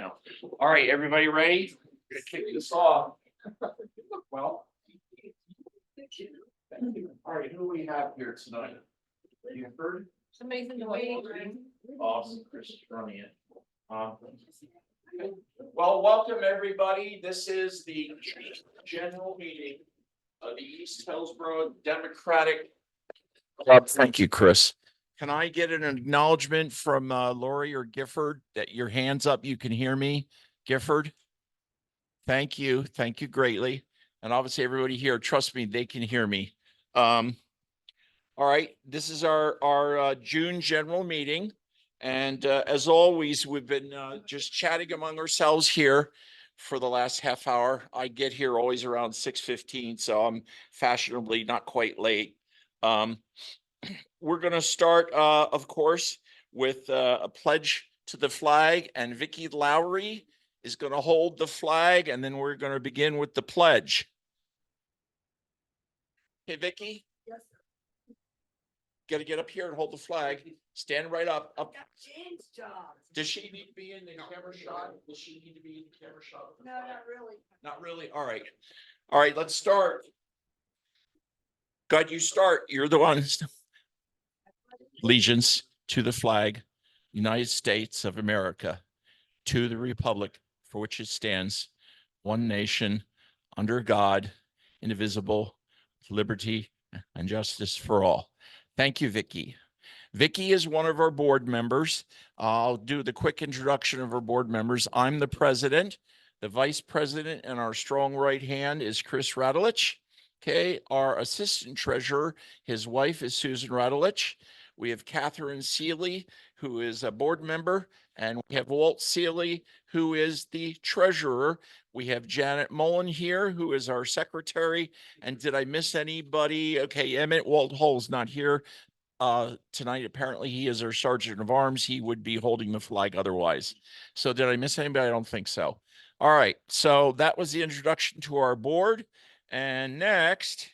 now. All right, everybody ready? We're gonna kick this off. Well. All right, who do we have here tonight? You heard? Amazing the way. Awesome, Chris is running it. Well, welcome everybody. This is the general meeting of the East Hillsborough Democratic Club. Thank you, Chris. Can I get an acknowledgement from Lori or Gifford that your hand's up? You can hear me, Gifford. Thank you greatly. And obviously everybody here, trust me, they can hear me. All right, this is our June general meeting. And as always, we've been just chatting among ourselves here for the last half hour. I get here always around 6:15, so I'm fashionably not quite late. We're going to start, of course, with a pledge to the flag, and Vicki Lowry is going to hold the flag, and then we're going to begin with the pledge. Hey, Vicki? Yes, sir. Got to get up here and hold the flag. Stand right up. Jane's job. Does she need to be in the camera shot? Does she need to be in the camera shot? No, not really. Not really? All right. All right, let's start. God, you start. You're the one. Allegiance to the flag, United States of America, to the republic for which it stands, one nation, under God, indivisible, with liberty and justice for all. Thank you, Vicki. Vicki is one of our board members. I'll do the quick introduction of our board members. I'm the president. The vice president and our strong right hand is Chris Radulich. Okay, our assistant treasurer, his wife is Susan Radulich. We have Catherine Seeley, who is a board member, and we have Walt Seeley, who is the treasurer. We have Janet Mullen here, who is our secretary. And did I miss anybody? Okay, Emmett Walt Hull's not here tonight. Apparently he is our sergeant of arms. He would be holding the flag otherwise. So did I miss anybody? I don't think so. All right, so that was the introduction to our board. And next,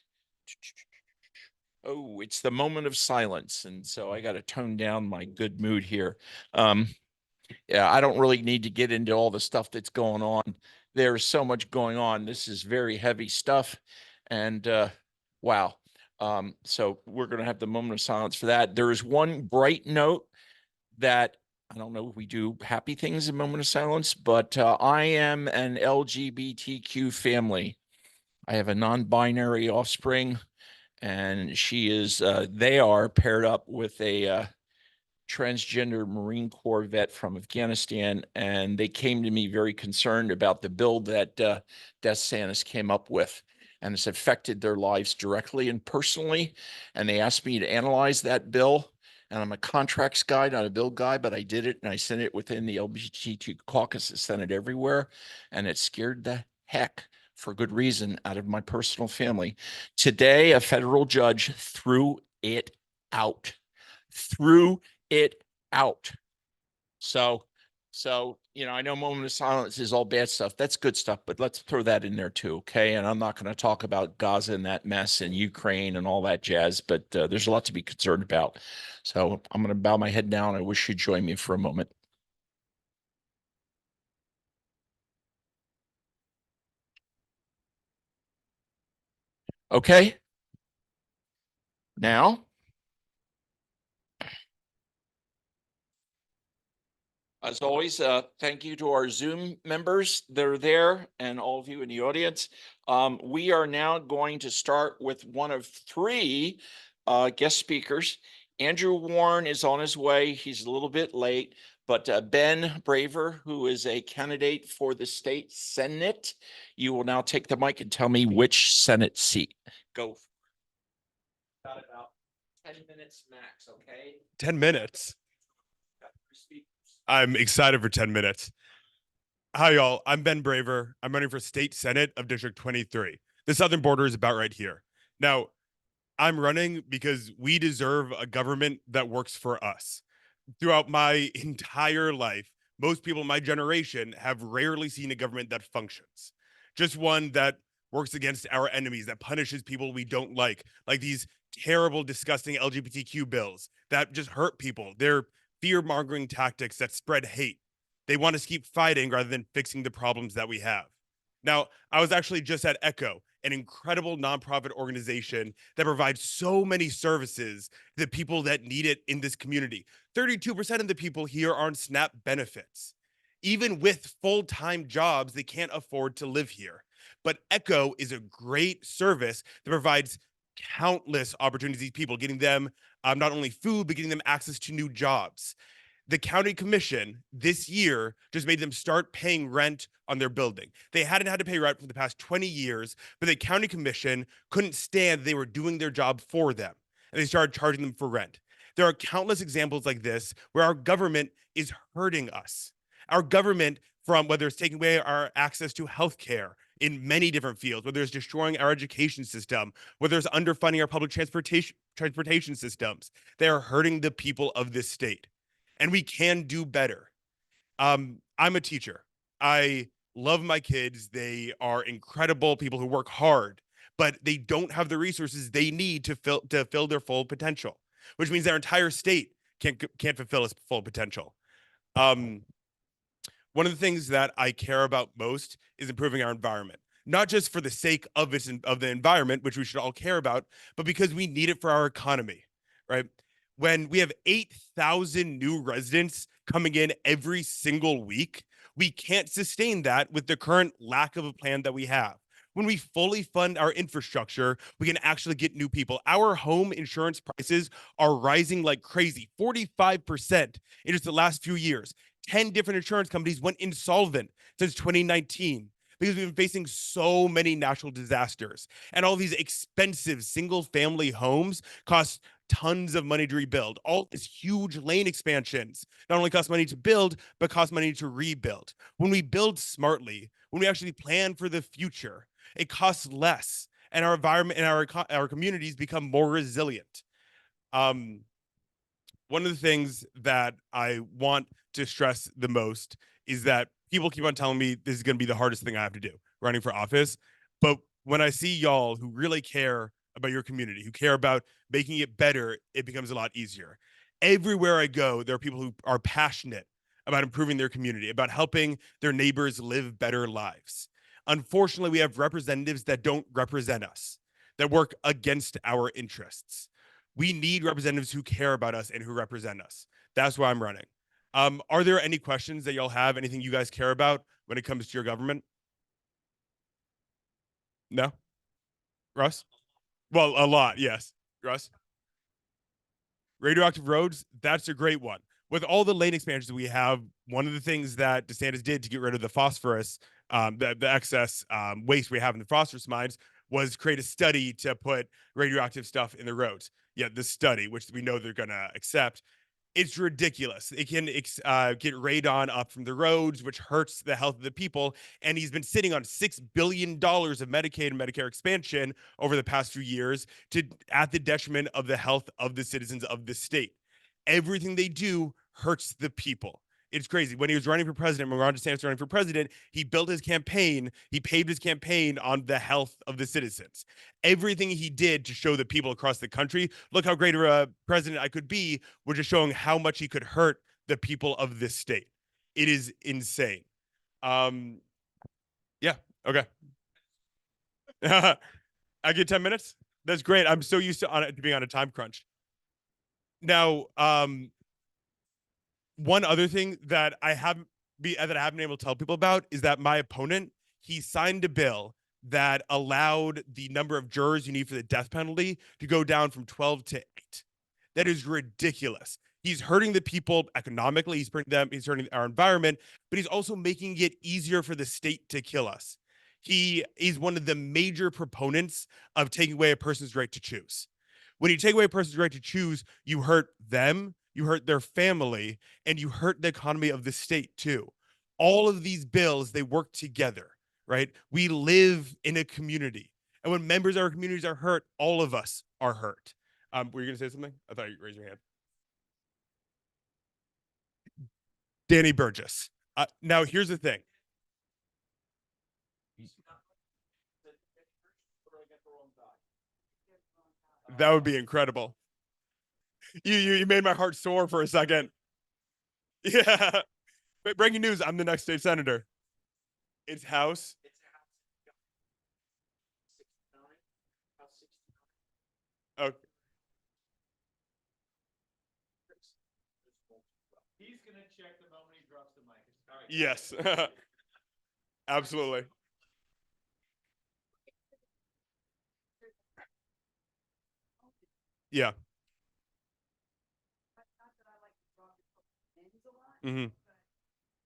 oh, it's the moment of silence. And so I got to tone down my good mood here. Yeah, I don't really need to get into all the stuff that's going on. There's so much going on. This is very heavy stuff. And wow. So we're going to have the moment of silence for that. There is one bright note that I don't know if we do happy things in moment of silence, but I am an LGBTQ family. I have a non-binary offspring, and she is, they are paired up with a transgender Marine Corps vet from Afghanistan, and they came to me very concerned about the bill that DeSantis came up with, and it's affected their lives directly and personally. And they asked me to analyze that bill. And I'm a contracts guy, not a bill guy, but I did it and I sent it within the LGBTQ caucus, sent it everywhere, and it scared the heck, for good reason, out of my personal family. Today, a federal judge threw it out. So, you know, I know moment of silence is all bad stuff. That's good stuff, but let's throw that in there too, okay? And I'm not going to talk about Gaza and that mess and Ukraine and all that jazz, but there's a lot to be concerned about. So I'm going to bow my head down. I wish you'd join me for a moment. Okay. Now, as always, thank you to our Zoom members that are there and all of you in the audience. We are now going to start with one of three guest speakers. Andrew Warren is on his way. He's a little bit late, but Ben Braver, who is a candidate for the state Senate, you will now take the mic and tell me which Senate seat. Go. Got about 10 minutes max, okay? 10 minutes. I'm excited for 10 minutes. Hi, y'all. I'm Ben Braver. I'm running for State Senate of District 23. The southern border is about right here. Now, I'm running because we deserve a government that works for us. Throughout my entire life, most people in my generation have rarely seen a government that functions. Just one that works against our enemies, that punishes people we don't like these terrible, disgusting LGBTQ bills that just hurt people. They're fear-mongering tactics that spread hate. They want us to keep fighting rather than fixing the problems that we have. Now, I was actually just at Echo, an incredible nonprofit organization that provides so many services to the people that need it in this community. 32% of the people here are on SNAP benefits. Even with full-time jobs, they can't afford to live here. But Echo is a great service that provides countless opportunities to these people, getting them not only food, but getting them access to new jobs. The county commission this year just made them start paying rent on their building. They hadn't had to pay rent for the past 20 years, but the county commission couldn't stand they were doing their job for them, and they started charging them for rent. There are countless examples like this where our government is hurting us. Our government, from whether it's taking away our access to healthcare in many different fields, whether it's destroying our education system, whether it's underfunding our public transportation systems, they are hurting the people of this state. And we can do better. I'm a teacher. I love my kids. They are incredible people who work hard, but they don't have the resources they need to fill their full potential, which means their entire state can't fulfill its full potential. One of the things that I care about most is improving our environment, not just for the sake of the environment, which we should all care about, but because we need it for our economy, right? When we have 8,000 new residents coming in every single week, we can't sustain that with the current lack of a plan that we have. When we fully fund our infrastructure, we can actually get new people. Our home insurance prices are rising like crazy, 45% in just the last few years. 10 different insurance companies went insolvent since 2019 because we've been facing so many natural disasters. And all these expensive single-family homes cost tons of money to rebuild. All these huge lane expansions not only cost money to build, but cost money to rebuild. When we build smartly, when we actually plan for the future, it costs less, and our environment and our communities become more resilient. One of the things that I want to stress the most is that people keep on telling me this is going to be the hardest thing I have to do, running for office. But when I see y'all who really care about your community, who care about making it better, it becomes a lot easier. Everywhere I go, there are people who are passionate about improving their community, about helping their neighbors live better lives. Unfortunately, we have representatives that don't represent us, that work against our interests. We need representatives who care about us and who represent us. That's why I'm running. Are there any questions that y'all have? Anything you guys care about when it comes to your government? No? Russ? Well, a lot, yes. Russ? Radioactive roads, that's a great one. With all the lane expansions we have, one of the things that DeSantis did to get rid of the phosphorus, the excess waste we have in the phosphorus mines, was create a study to put radioactive stuff in the roads. Yeah, the study, which we know they're going to accept, it's ridiculous. It can get radon up from the roads, which hurts the health of the people. And he's been sitting on $6 billion of Medicaid and Medicare expansion over the past few years at the detriment of the health of the citizens of the state. Everything they do hurts the people. It's crazy. When he was running for president, when Ron DeSantis was running for president, he built his campaign, he paved his campaign on the health of the citizens. Everything he did to show the people across the country, look how great of a president I could be, was just showing how much he could hurt the people of this state. It is insane. Yeah, okay. I get 10 minutes? That's great. I'm so used to being on a time crunch. Now, one other thing that I haven't been able to tell people about is that my opponent, he signed a bill that allowed the number of jurors you need for the death penalty to go down from 12 to 8. That is ridiculous. He's hurting the people economically. He's hurting our environment, but he's also making it easier for the state to kill us. He is one of the major proponents of taking away a person's right to choose. When you take away a person's right to choose, you hurt them, you hurt their family, and you hurt the economy of the state too. All of these bills, they work together, right? We live in a community. And when members of our communities are hurt, all of us are hurt. Were you going to say something? I thought you raised your hand. Danny Burgess. Now, here's the thing. That would be incredible. You made my heart soar for a second. Yeah. Breaking news, I'm the next state senator. It's House. Okay. He's gonna check the moment he drops the mic. Yes. Absolutely. Yeah. Not that I like to drop the names a lot, Hmm. but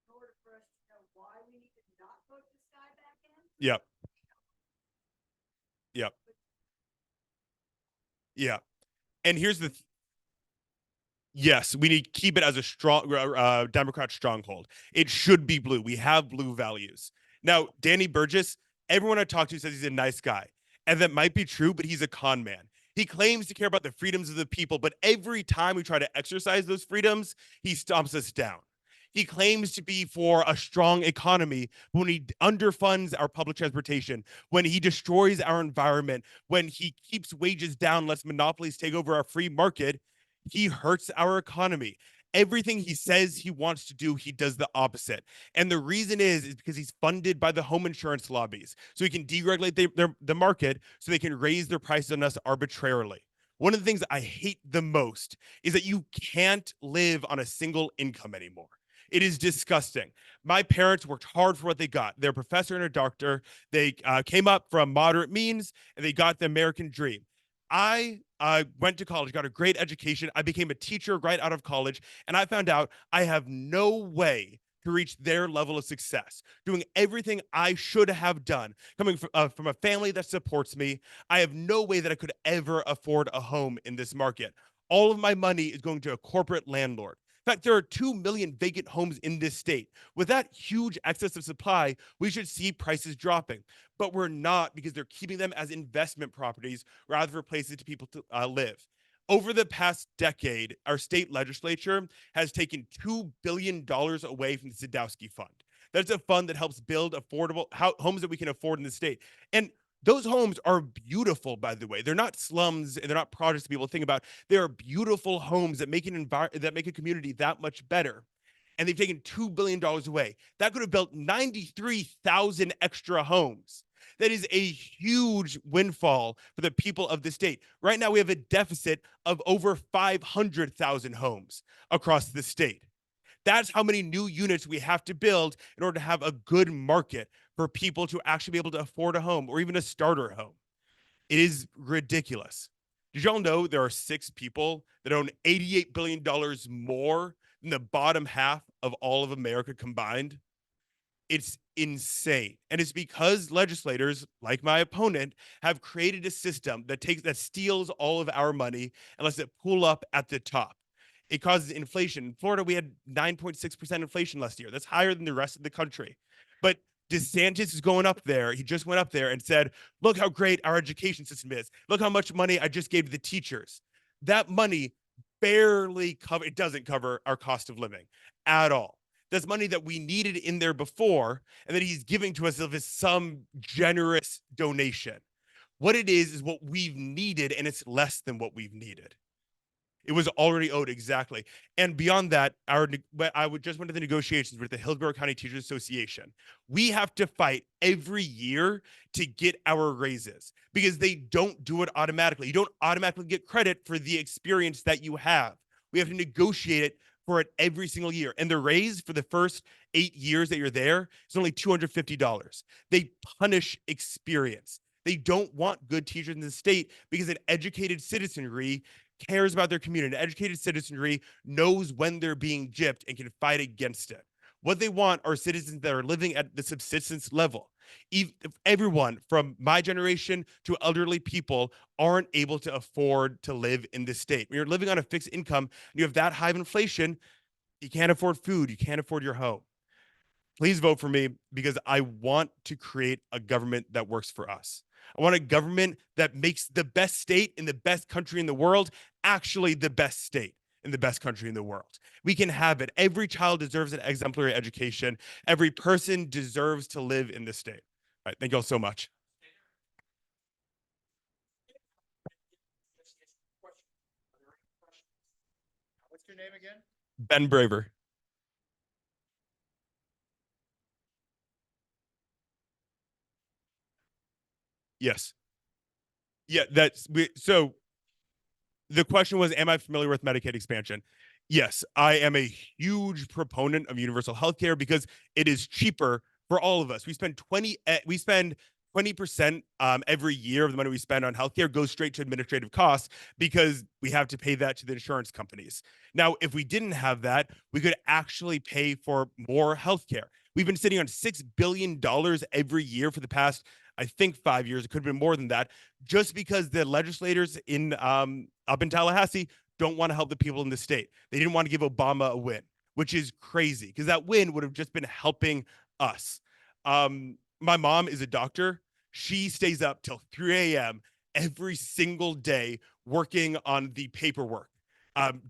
in order for us to know why we need to not vote this guy back in. Yep. Yep. Yeah. And here's the yes, we need to keep it as a strong Democrat stronghold. It should be blue. We have blue values. Now, Danny Burgess, everyone I talk to says he's a nice guy. And that might be true, but he's a con man. He claims to care about the freedoms of the people, but every time we try to exercise those freedoms, he stomps us down. He claims to be for a strong economy when he underfunds our public transportation, when he destroys our environment, when he keeps wages down, lets monopolies take over our free market. He hurts our economy. Everything he says he wants to do, he does the opposite. And the reason is because he's funded by the home insurance lobbies. So he can deregulate the market so they can raise their prices on us arbitrarily. One of the things I hate the most is that you can't live on a single income anymore. It is disgusting. My parents worked hard for what they got. They're a professor and a doctor. They came up from moderate means and they got the American dream. I went to college, got a great education. I became a teacher right out of college, and I found out I have no way to reach their level of success. Doing everything I should have done, coming from a family that supports me, I have no way that I could ever afford a home in this market. All of my money is going to a corporate landlord. In fact, there are 2 million vacant homes in this state. With that huge excess of supply, we should see prices dropping. But we're not because they're keeping them as investment properties rather for places to people to live. Over the past decade, our state legislature has taken $2 billion away from the Sadowski Fund. That's a fund that helps build affordable homes that we can afford in the state. And those homes are beautiful, by the way. They're not slums and they're not projects people think about. They are beautiful homes that make that make a community that much better. And they've taken $2 billion away. That could have built 93,000 extra homes. That is a huge windfall for the people of the state. Right now, we have a deficit of over 500,000 homes across the state. That's how many new units we have to build in order to have a good market for people to actually be able to afford a home or even a starter home. It is ridiculous. Did y'all know there are 6 people that own $88 billion more than the bottom half of all of America combined? It's insane. And it's because legislators, like my opponent, have created a system that steals all of our money and lets it pool up at the top. It causes inflation. In Florida, we had 9.6% inflation last year. That's higher than the rest of the country. But DeSantis is going up there. He just went up there and said, look how great our education system is. Look how much money I just gave to the teachers. That money it doesn't cover our cost of living at all. That's money that we needed in there before, and that he's giving to us as some generous donation. What it is what we've needed, and it's less than what we've needed. It was already owed, exactly. And beyond that, I would just went to the negotiations with the Hillsborough County Teachers Association. We have to fight every year to get our raises because they don't do it automatically. You don't automatically get credit for the experience that you have. We have to negotiate it for it every single year. And the raise for the first 8 years that you're there is only $250. They punish experience. They don't want good teachers in the state because an educated citizenry cares about their community. An educated citizenry knows when they're being gypped and can fight against it. What they want are citizens that are living at the subsistence level. If everyone from my generation to elderly people aren't able to afford to live in this state. When you're living on a fixed income and you have that high of inflation, you can't afford food, you can't afford your home. Please vote for me because I want to create a government that works for us. I want a government that makes the best state in the best country in the world actually the best state in the best country in the world. We can have it. Every child deserves an exemplary education. Every person deserves to live in this state. All right, thank you all so much. What's your name again? Ben Braver. Yes. Yeah, so the question was, am I familiar with Medicaid expansion? Yes, I am a huge proponent of universal health care because it is cheaper for all of us. We spend 20% every year of the money we spend on healthcare goes straight to administrative costs because we have to pay that to the insurance companies. Now, if we didn't have that, we could actually pay for more healthcare. We've been sitting on $6 billion every year for the past, I think, 5 years. It could have been more than that, just because the legislators up in Tallahassee don't want to help the people in the state. They didn't want to give Obama a win, which is crazy because that win would have just been helping us. My mom is a doctor. She stays up till 3 a.m. every single day working on the paperwork,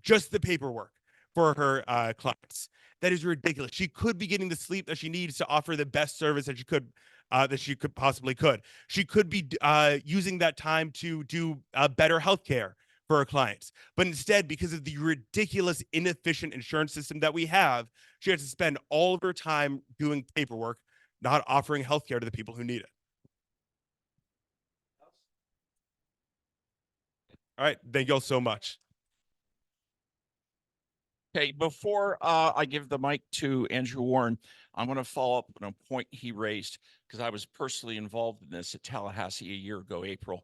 just the paperwork for her clients. That is ridiculous. She could be getting the sleep that she needs to offer the best service that she could possibly could. She could be using that time to do better healthcare for her clients. But instead, because of the ridiculous, inefficient insurance system that we have, she has to spend all of her time doing paperwork, not offering healthcare to the people who need it. All right. Thank you all so much. Okay, before I give the mic to Andrew Warren, I'm going to follow up on a point he raised because I was personally involved in this at Tallahassee a year ago, April.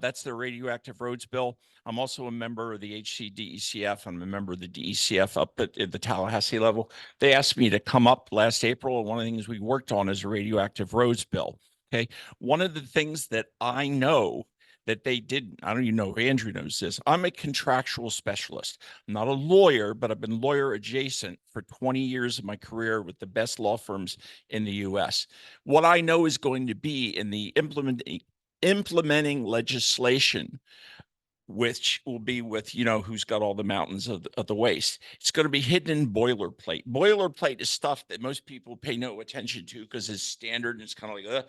That's the radioactive roads bill. I'm also a member of the HCDECF. I'm a member of the DECF up at the Tallahassee level. They asked me to come up last April, and one of the things we worked on is a radioactive roads bill. Okay, one of the things that I know that they didn't, I don't even know if Andrew knows this. I'm a contractual specialist. I'm not a lawyer, but I've been lawyer adjacent for 20 years of my career with the best law firms in the US. What I know is going to be in the implementing legislation, which will be with, who's got all the mountains of the waste. It's going to be hidden in boilerplate. Boilerplate is stuff that most people pay no attention to because it's standard. And it's kind of like,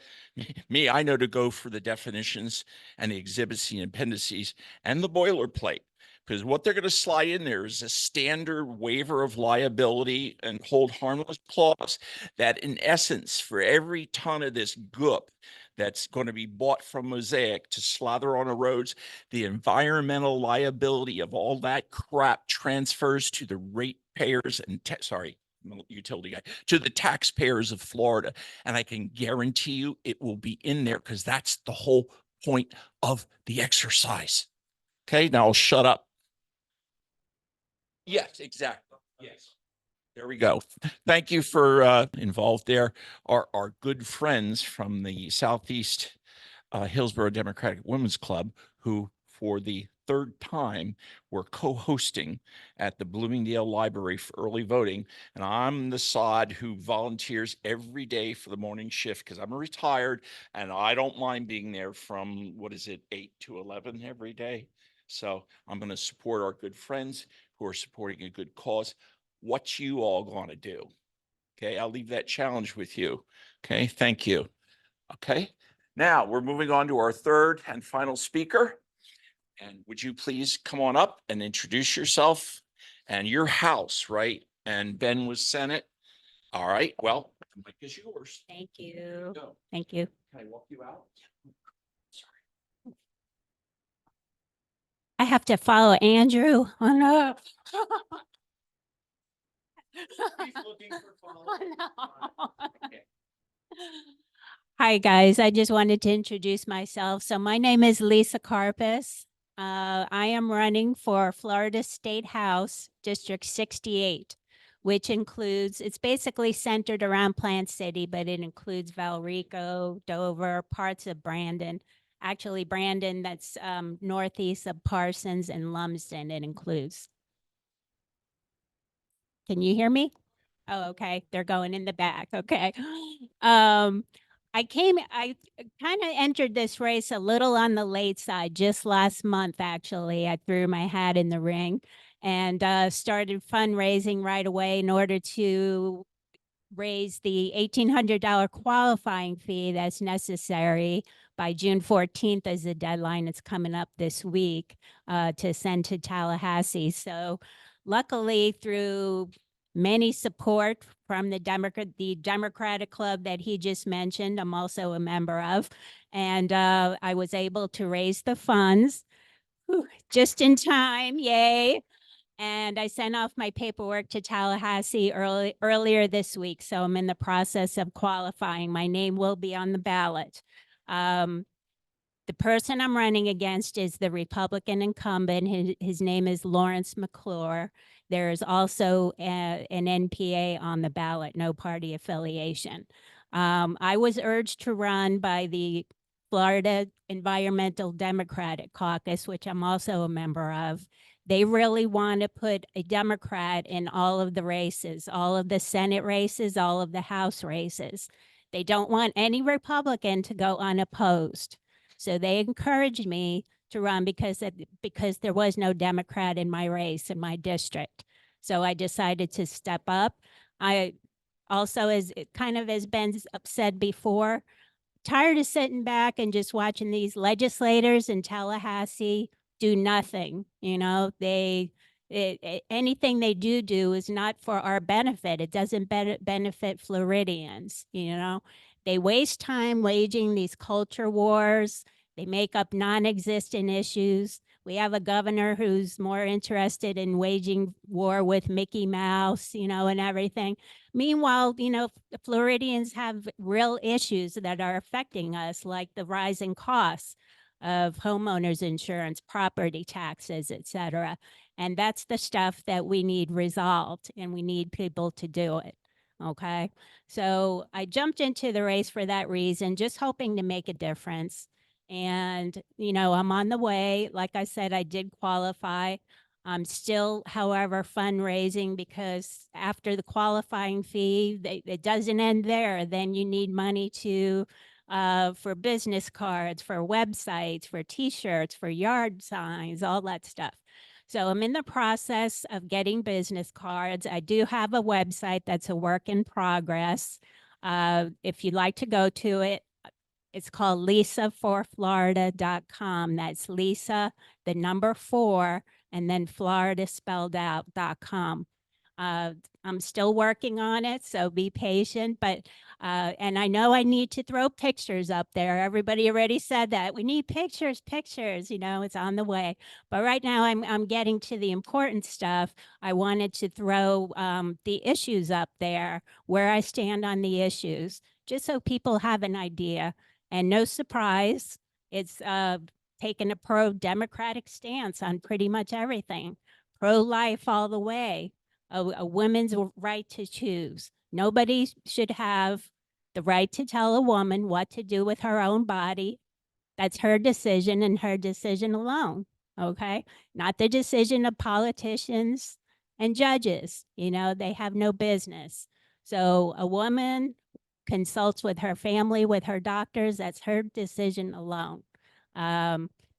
me, I know to go for the definitions and the exhibits, the appendices, and the boilerplate. Because what they're going to slide in there is a standard waiver of liability and hold harmless clause that, in essence, for every ton of this goop that's going to be bought from Mosaic to slather on the roads, the environmental liability of all that crap transfers to the ratepayers and utility guy, to the taxpayers of Florida. And I can guarantee you it will be in there because that's the whole point of the exercise. Okay, now I'll shut up. Yes, exactly. Yes. There we go. Thank you for involved there. Our good friends from the Southeast Hillsborough Democratic Women's Club, who for the third time were co-hosting at the Bloomingdale Library for early voting. And I'm the sod who volunteers every day for the morning shift because I'm retired and I don't mind being there from, 8 to 11 every day. So I'm going to support our good friends who are supporting a good cause. What you all going to do? Okay, I'll leave that challenge with you. Okay, thank you. Okay, now we're moving on to our third and final speaker. And would you please come on up and introduce yourself and your house, right? And Ben was Senate. All right, well, the mic is yours. Thank you. Go. Thank you. Can I walk you out? Sorry. I have to follow Andrew on up. He's looking for follow-up. Okay. Hi, guys. I just wanted to introduce myself. So my name is Lisa Carpus. I am running for Florida State House District 68, which includes, it's basically centered around Plant City, but it includes Valrico, Dover, parts of Brandon. Actually, Brandon, that's northeast of Parsons, and Lumsden it includes. Can you hear me? Oh, okay. They're going in the back. Okay. I kind of entered this race a little on the late side just last month, actually. I threw my hat in the ring and started fundraising right away in order to raise the $1,800 qualifying fee that's necessary by June 14th as the deadline. It's coming up this week to send to Tallahassee. So luckily, through many support from the Democratic Club that he just mentioned. I'm also a member of, and I was able to raise the funds just in time. Yay. And I sent off my paperwork to Tallahassee earlier this week. So I'm in the process of qualifying. My name will be on the ballot. The person I'm running against is the Republican incumbent. His name is Lawrence McClure. There is also an NPA on the ballot, no party affiliation. I was urged to run by the Florida Environmental Democratic Caucus, which I'm also a member of. They really want to put a Democrat in all of the races, all of the Senate races, all of the House races. They don't want any Republican to go unopposed. So they encouraged me to run because there was no Democrat in my race in my district. So I decided to step up. I also, as Ben said before, tired of sitting back and just watching these legislators in Tallahassee do nothing. You know, anything they do is not for our benefit. It doesn't benefit Floridians. You know, they waste time waging these culture wars. They make up non-existent issues. We have a governor who's more interested in waging war with Mickey Mouse, you know, and everything. Meanwhile, you know, the Floridians have real issues that are affecting us, like the rising costs of homeowners insurance, property taxes, et cetera. And that's the stuff that we need resolved, and we need people to do it. Okay. So I jumped into the race for that reason, just hoping to make a difference. And, you know, I'm on the way. Like I said, I did qualify. I'm still, however, fundraising, because after the qualifying fee, it doesn't end there. Then you need money for business cards, for websites, for T-shirts, for yard signs, all that stuff. So I'm in the process of getting business cards. I do have a website that's a work in progress. If you'd like to go to it, it's called lisaforflorida.com. That's Lisa, the number 4, and then Florida spelled out.com. I'm still working on it, so be patient. But and I know I need to throw pictures up there. Everybody already said that. We need pictures, you know, it's on the way. But right now I'm getting to the important stuff. I wanted to throw the issues up there, where I stand on the issues, just so people have an idea. And no surprise, it's taken a pro-democratic stance on pretty much everything. Pro-life all the way. A woman's right to choose. Nobody should have the right to tell a woman what to do with her own body. That's her decision, and her decision alone, okay? Not the decision of politicians and judges. You know, they have no business. So a woman consults with her family, with her doctors. That's her decision alone.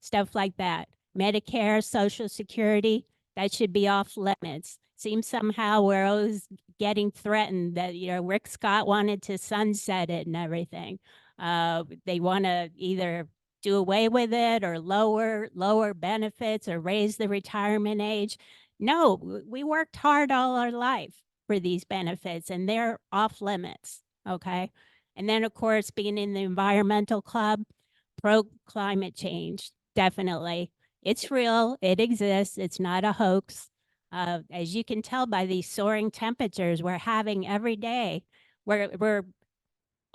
Stuff like that. Medicare, Social Security, that should be off limits. Seems somehow we're always getting threatened that, you know, Rick Scott wanted to sunset it and everything. They want to either do away with it or lower benefits or raise the retirement age. No, we worked hard all our life for these benefits, and they're off limits. Okay. And then, of course, being in the environmental club, pro climate change, definitely. It's real. It exists. It's not a hoax. As you can tell by these soaring temperatures we're having every day, we're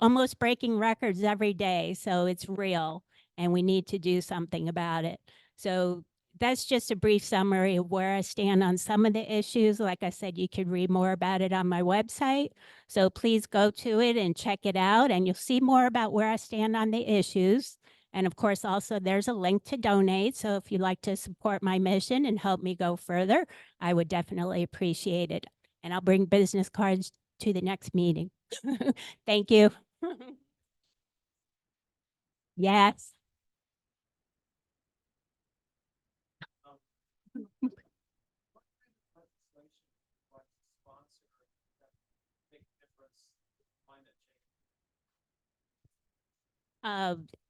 almost breaking records every day. So it's real, and we need to do something about it. So that's just a brief summary of where I stand on some of the issues. Like I said, you can read more about it on my website. So please go to it and check it out, and you'll see more about where I stand on the issues. And of course, also there's a link to donate. So if you'd like to support my mission and help me go further, I would definitely appreciate it. And I'll bring business cards to the next meeting. Thank you. Yes.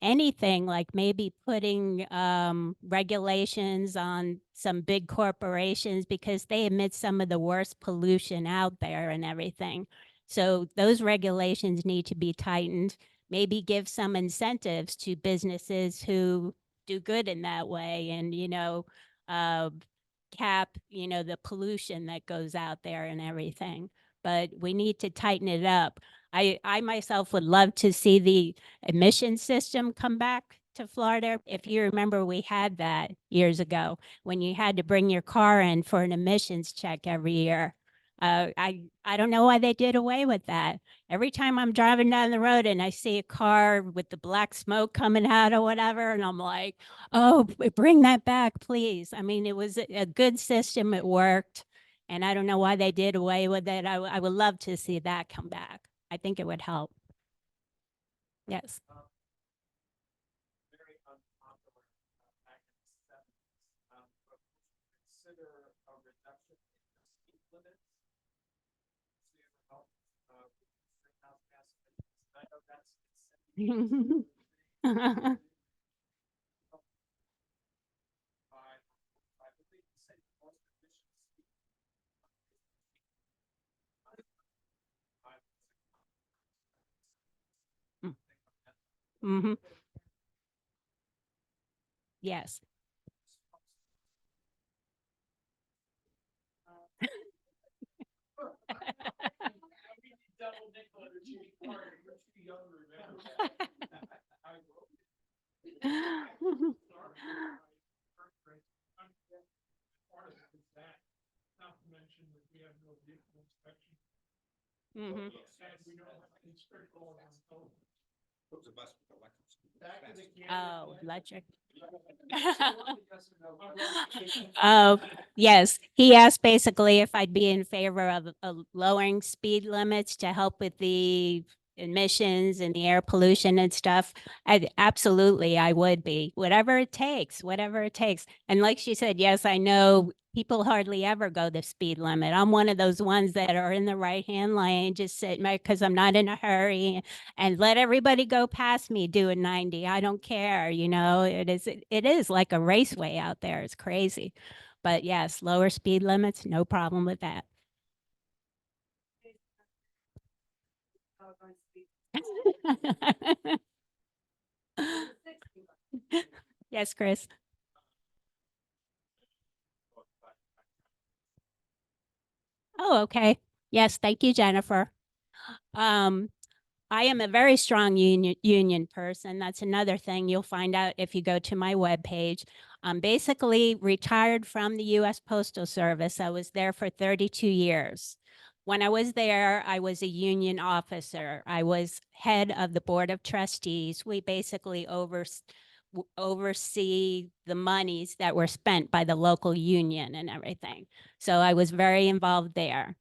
anything like maybe putting regulations on some big corporations because they emit some of the worst pollution out there and everything. So those regulations need to be tightened. Maybe give some incentives to businesses who do good in that way, and uh, cap the pollution that goes out there and everything. But we need to tighten it up. I myself would love to see the emission system come back to Florida. If you remember, we had that years ago when you had to bring your car in for an emissions check every year. I don't know why they did away with that. Every time I'm driving down the road and I see a car with the black smoke coming out or whatever, and I'm like, oh, bring that back, please. I mean, it was a good system. It worked. And I don't know why they did away with it. I would love to see that come back. I think it would help. Yes. Very unpopular back in the 70s. But would you consider a reduction in the speed limits to help reduce greenhouse gas emissions? I know that's I believe you said most efficient speed. Mm-hmm. Yes. Double nickel or Jimmy Carter, you're too young to remember. I will. Part of it is that, not to mention that we have no vehicle inspection. Mhm. And we don't have to inspect all of our code. Back to the Oh, camera. electric. Oh, Oh, yes. He asked basically if I'd be in favor of lowering speed limits to help with the emissions and the air pollution and stuff. Absolutely, I would be. Whatever it takes, whatever it takes. And like she said, yes, I know people hardly ever go the speed limit. I'm one of those ones that are in the right-hand lane, just sitting there because I'm not in a hurry, and let everybody go past me doing 90. I don't care. It is like a raceway out there. It's crazy. But yes, lower speed limits, no problem with that. Yes, Chris. Oh, okay. Yes, thank you, Jennifer. I am a very strong union person. That's another thing you'll find out if you go to my webpage. I'm basically retired from the U.S. Postal Service. I was there for 32 years. When I was there, I was a union officer. I was head of the Board of Trustees. We basically oversee the monies that were spent by the local union and everything. So I was very involved there.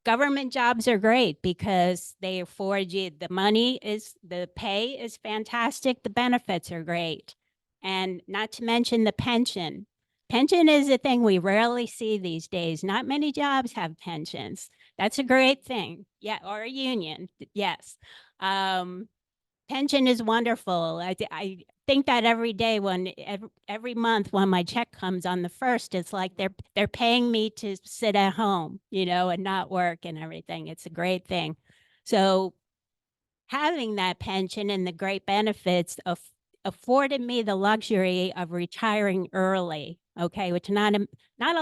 Government jobs are great because they afford you the pay is fantastic, the benefits are great. And not to mention the pension. Pension is a thing we rarely see these days. Not many jobs have pensions. That's a great thing. Yeah, or a union. Yes. Pension is wonderful. I think that every day every month when my check comes on the first, it's like they're paying me to sit at home, and not work and everything. It's a great thing. So having that pension and the great benefits afforded me the luxury of retiring early, okay, which not a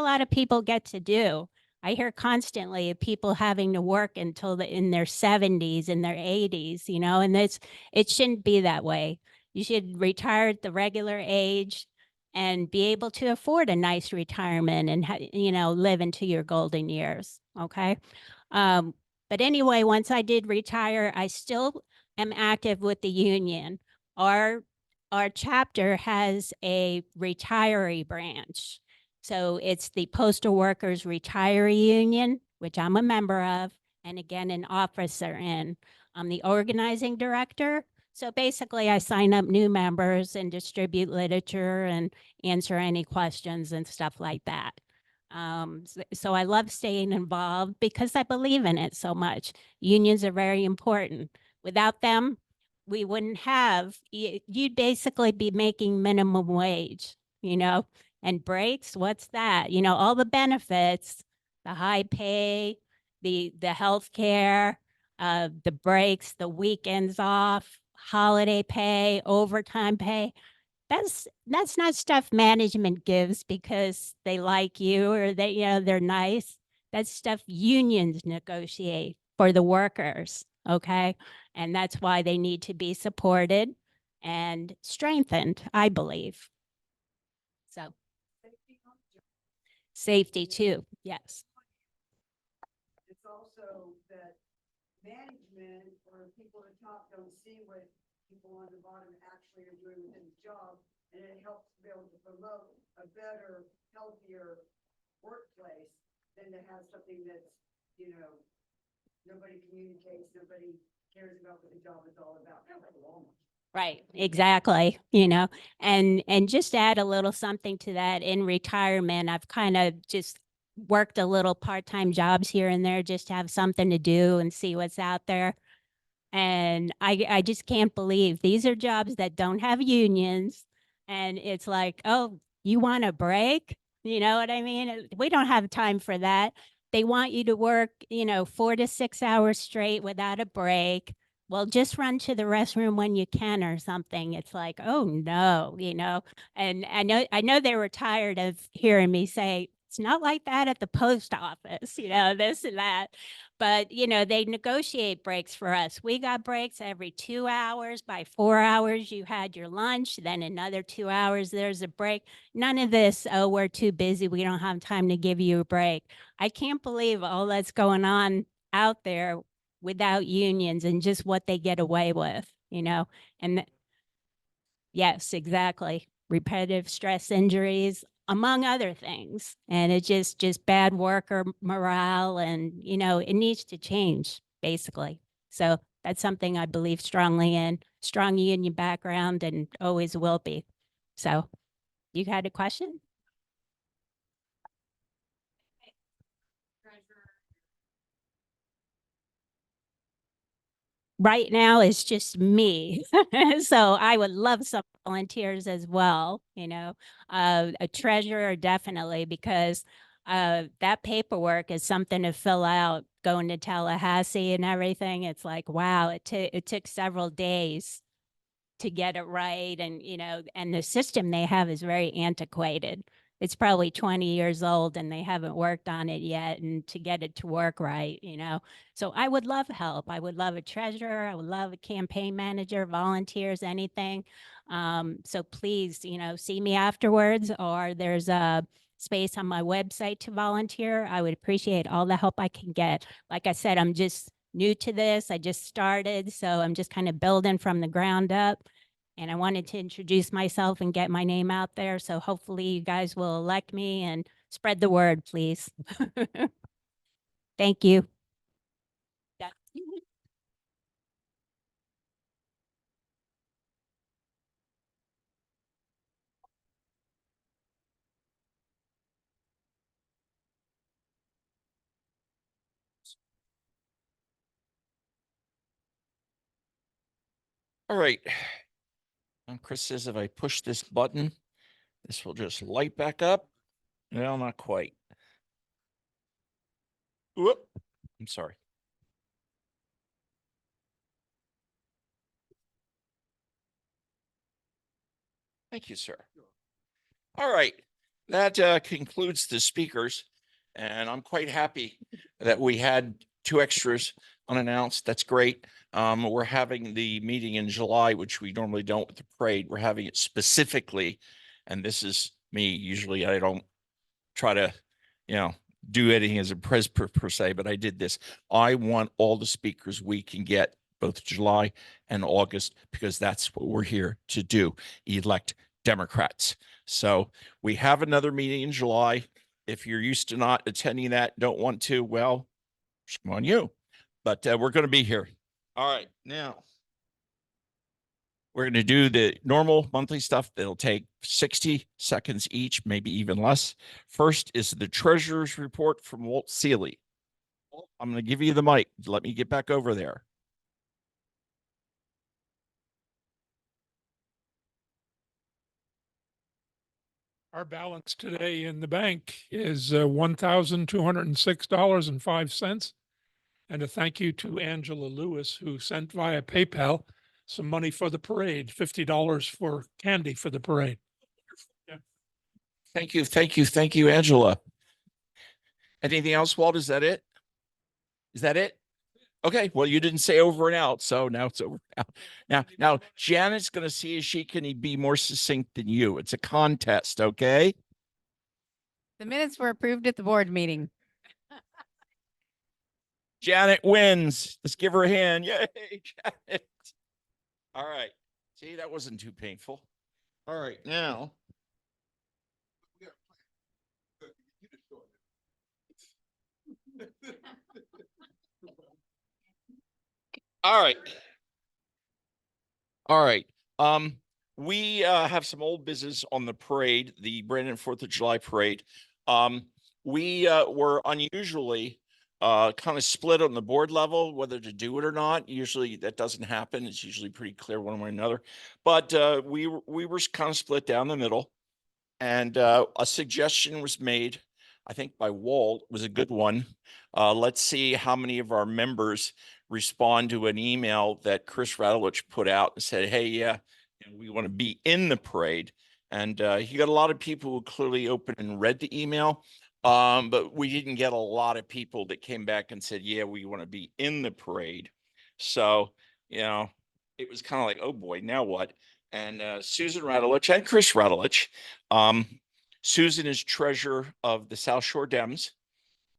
lot of people get to do. I hear constantly of people having to work until in their 70s and their 80s, and it shouldn't be that way. You should retire at the regular age and be able to afford a nice retirement and, live into your golden years, okay? But anyway, once I did retire, I still am active with the union. Our chapter has a retiree branch. So it's the Postal Workers Retiree Union, which I'm a member of, and again, an officer in. I'm the organizing director. So basically, I sign up new members and distribute literature and answer any questions and stuff like that. So I love staying involved because I believe in it so much. Unions are very important. Without them, we wouldn't have, you'd basically be making minimum wage, and breaks, what's that? All the benefits, the high pay, the health care, the breaks, the weekends off, holiday pay, overtime pay. That's not stuff management gives because they like you or they're nice. That's stuff unions negotiate for the workers, okay? And that's why they need to be supported and strengthened, I believe. So Safety on the job. safety too, yes. It's also that management or people at the top don't see what people on the bottom actually are doing within the job. And it helps to be able to promote a better, healthier workplace than to have something that's, nobody communicates, nobody cares about what the job is all about. Right, exactly, and just add a little something to that. In retirement, I've kind of just worked a little part-time jobs here and there just to have something to do and see what's out there. And I just can't believe these are jobs that don't have unions. And it's like, oh, you want a break? You know what I mean? We don't have time for that. They want you to work, 4 to 6 hours straight without a break. Well, just run to the restroom when you can or something. It's like, oh no, And I know they were tired of hearing me say, it's not like that at the post office, this and that. But, they negotiate breaks for us. We got breaks every 2 hours. By 4 hours, you had your lunch. Then another 2 hours, there's a break. None of this, oh, we're too busy. We don't have time to give you a break. I can't believe all that's going on out there without unions and just what they get away with, And yes, exactly. Repetitive stress injuries, among other things. And it's just bad worker morale and, it needs to change basically. So that's something I believe strongly in, strong union background and always will be. So you had a question? Right now it's just me. So I would love some volunteers as well, a treasurer definitely, because that paperwork is something to fill out going to Tallahassee and everything. It's like, wow, it took several days to get it right. And, and the system they have is very antiquated. It's probably 20 years old and they haven't worked on it yet. And to get it to work right, So I would love help. I would love a treasurer. I would love a campaign manager, volunteers, anything. So please, see me afterwards, or there's a space on my website to volunteer. I would appreciate all the help I can get. Like I said, I'm just new to this. I just started, so I'm just kind of building from the ground up. And I wanted to introduce myself and get my name out there. So hopefully you guys will elect me and spread the word, please. Thank you. Yeah. All right. And Chris says if I push this button, this will just light back up. Well, not quite. Whoop. I'm sorry. Thank you, sir. All right. That concludes the speakers. And I'm quite happy that we had 2 extras unannounced. That's great. We're having the meeting in July, which we normally don't with the parade. We're having it specifically, and this is me. Usually I don't try to, do anything as a press per se, but I did this. I want all the speakers we can get, both July and August, because that's what we're here to do, elect Democrats. So we have another meeting in July. If you're used to not attending that, don't want to, well, shame on you. But we're going to be here. All right, now we're going to do the normal monthly stuff. It'll take 60 seconds each, maybe even less. First is the treasurer's report from Walt Seeley. I'm going to give you the mic. Let me get back over there. Our balance today in the bank is $1,206.05. And a thank you to Angela Lewis, who sent via PayPal some money for the parade, $50 for candy for the parade. Thank you, thank you, thank you, Angela. Anything else, Walt? Is that it? Is that it? Okay, well, you didn't say over and out, so now it's over and out. Now, Janet's going to see if she can be more succinct than you. It's a contest, okay? The minutes were approved at the board meeting. Janet wins. Let's give her a hand. Yay, Janet. All right. See, that wasn't too painful. All right, now. All right. All right. We have some old business on the parade, the Brandon 4th of July parade. We were unusually kind of split on the board level, whether to do it or not. Usually that doesn't happen. It's usually pretty clear one way or another. But we were kind of split down the middle. And a suggestion was made, I think by Walt, was a good one. Let's see how many of our members respond to an email that Chris Radulich put out and said, hey, yeah, we want to be in the parade. And he got a lot of people who clearly opened and read the email. But we didn't get a lot of people that came back and said, yeah, we want to be in the parade. So, you know, it was kind of like, oh boy, now what? And Susan Radulich and Chris Radulich. Susan is treasurer of the South Shore Dems,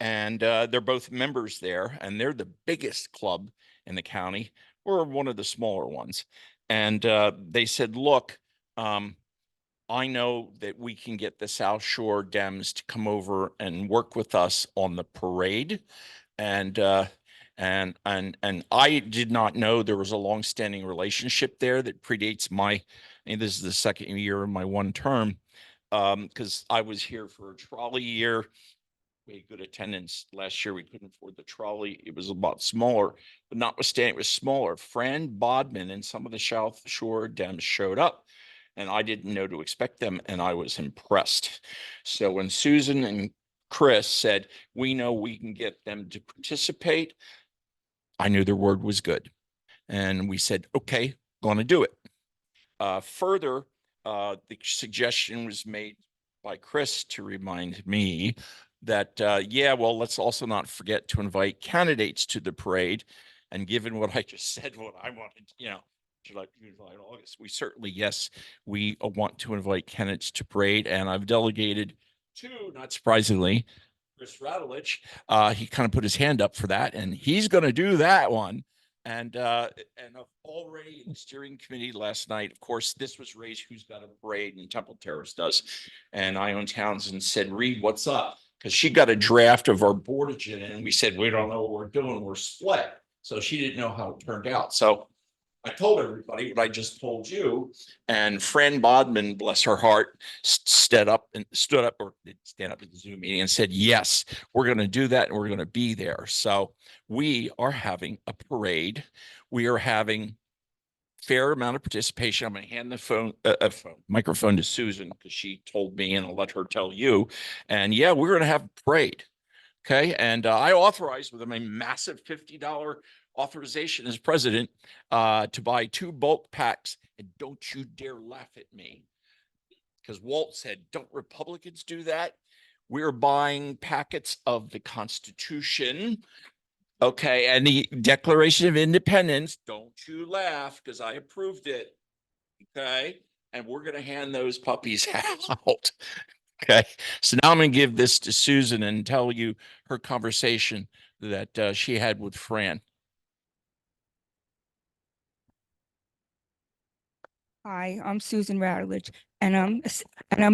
and they're both members there, and they're the biggest club in the county. We're one of the smaller ones. And they said, look, I know that we can get the South Shore Dems to come over and work with us on the parade. And I did not know there was a longstanding relationship there that predates my, and this is the second year of my one term, because I was here for a trolley year. We had good attendance last year. We couldn't afford the trolley. It was a lot smaller, but notwithstanding it was smaller. Fran Bodman and some of the South Shore Dems showed up, and I didn't know to expect them, and I was impressed. So when Susan and Chris said, we know we can get them to participate, I knew their word was good. And we said, okay, going to do it. Further, the suggestion was made by Chris to remind me that, yeah, well, let's also not forget to invite candidates to the parade. And given what I just said, what I wanted, you know, July, August, we certainly, yes, we want to invite candidates to parade. And I've delegated to, not surprisingly, Chris Radulich. He kind of put his hand up for that, and he's going to do that one. And already in the steering committee last night, of course, this was raised, who's got a parade, and Temple Terrace does. And Ione Townsend said, Reed, what's up? Because she got a draft of our board agenda, and we said, we don't know what we're doing. We're split. So she didn't know how it turned out. So I told everybody what I just told you, and Fran Bodman, bless her heart, stood up or didn't stand up at the Zoom meeting and said, yes, we're going to do that and we're going to be there. So we are having a parade. We are having fair amount of participation. I'm going to hand the microphone to Susan because she told me, and I'll let her tell you. And yeah, we're going to have a parade. Okay. And I authorized with them a massive $50 authorization as president to buy 2 bulk packs. And don't you dare laugh at me, because Walt said, don't Republicans do that? We're buying packets of the Constitution. Okay. And the Declaration of Independence. Don't you laugh, because I approved it. Okay. And we're going to hand those puppies out. Okay. So now I'm going to give this to Susan and tell you her conversation that she had with Fran. Hi, I'm Susan Radulich, and I'm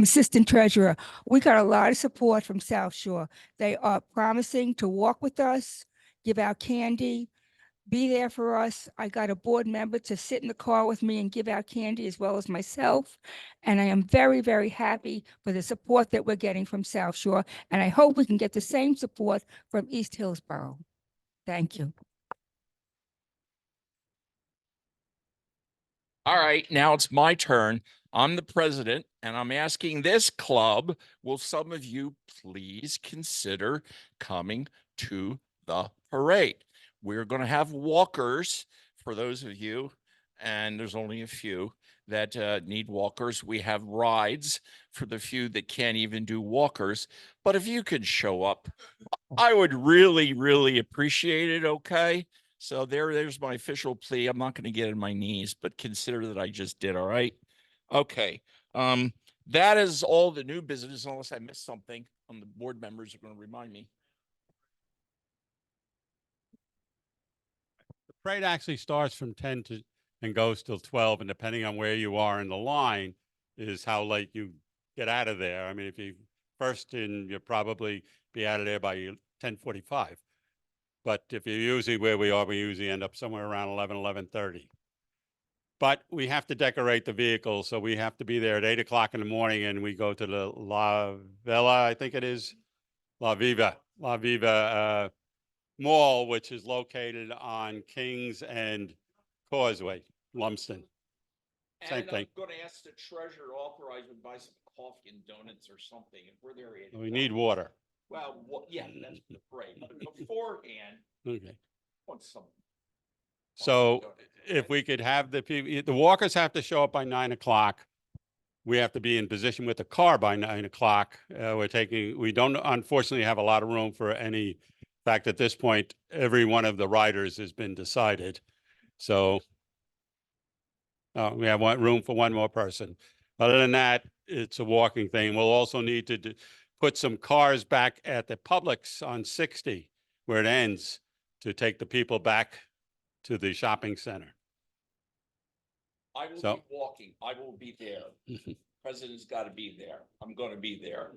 assistant treasurer. We got a lot of support from South Shore. They are promising to walk with us, give out candy, be there for us. I got a board member to sit in the car with me and give out candy, as well as myself. And I am very, very happy for the support that we're getting from South Shore. And I hope we can get the same support from East Hillsborough. Thank you. All right, now it's my turn. I'm the president, And I'm asking this club, will some of you please consider coming to the parade? We're going to have walkers for those of you, and there's only a few that need walkers. We have rides for the few that can't even do walkers. But if you could show up, I would really, really appreciate it. Okay. So there's my official plea. I'm not going to get on my knees, but consider that I just did. All right. Okay. That is all the new business, unless I missed something. The board members are going to remind me. The parade actually starts from 10 to and goes till 12, and depending on where you are in the line is how late you get out of there. I mean, if you first in, you'll probably be out of there by 10:45. But if you're usually where we are, we usually end up somewhere around 11:30. But we have to decorate the vehicle, so we have to be there at 8 o'clock in the morning, and we go to the La Villa, I think it is, La Viva Mall, which is located on Kings and Causeway, Lumsden. Same And thing. I'm going to ask the treasurer to authorize me to buy some coffee and donuts or something. If we're there, at 8 We need water. Well, yeah, that's the parade. But beforehand, Okay. I want some. So coffee and donuts, if okay? we could have the walkers have to show up by 9 o'clock. We have to be in position with the car by 9 o'clock. We don't unfortunately have a lot of room for any. In fact, at this point, every one of the riders has been decided. So we have room for one more person. Other than that, it's a walking thing. We'll also need to put some cars back at the Publix on 60 where it ends to take the people back to the shopping center. I will So- be walking. I will be there. President's got to be there. I'm going to be there.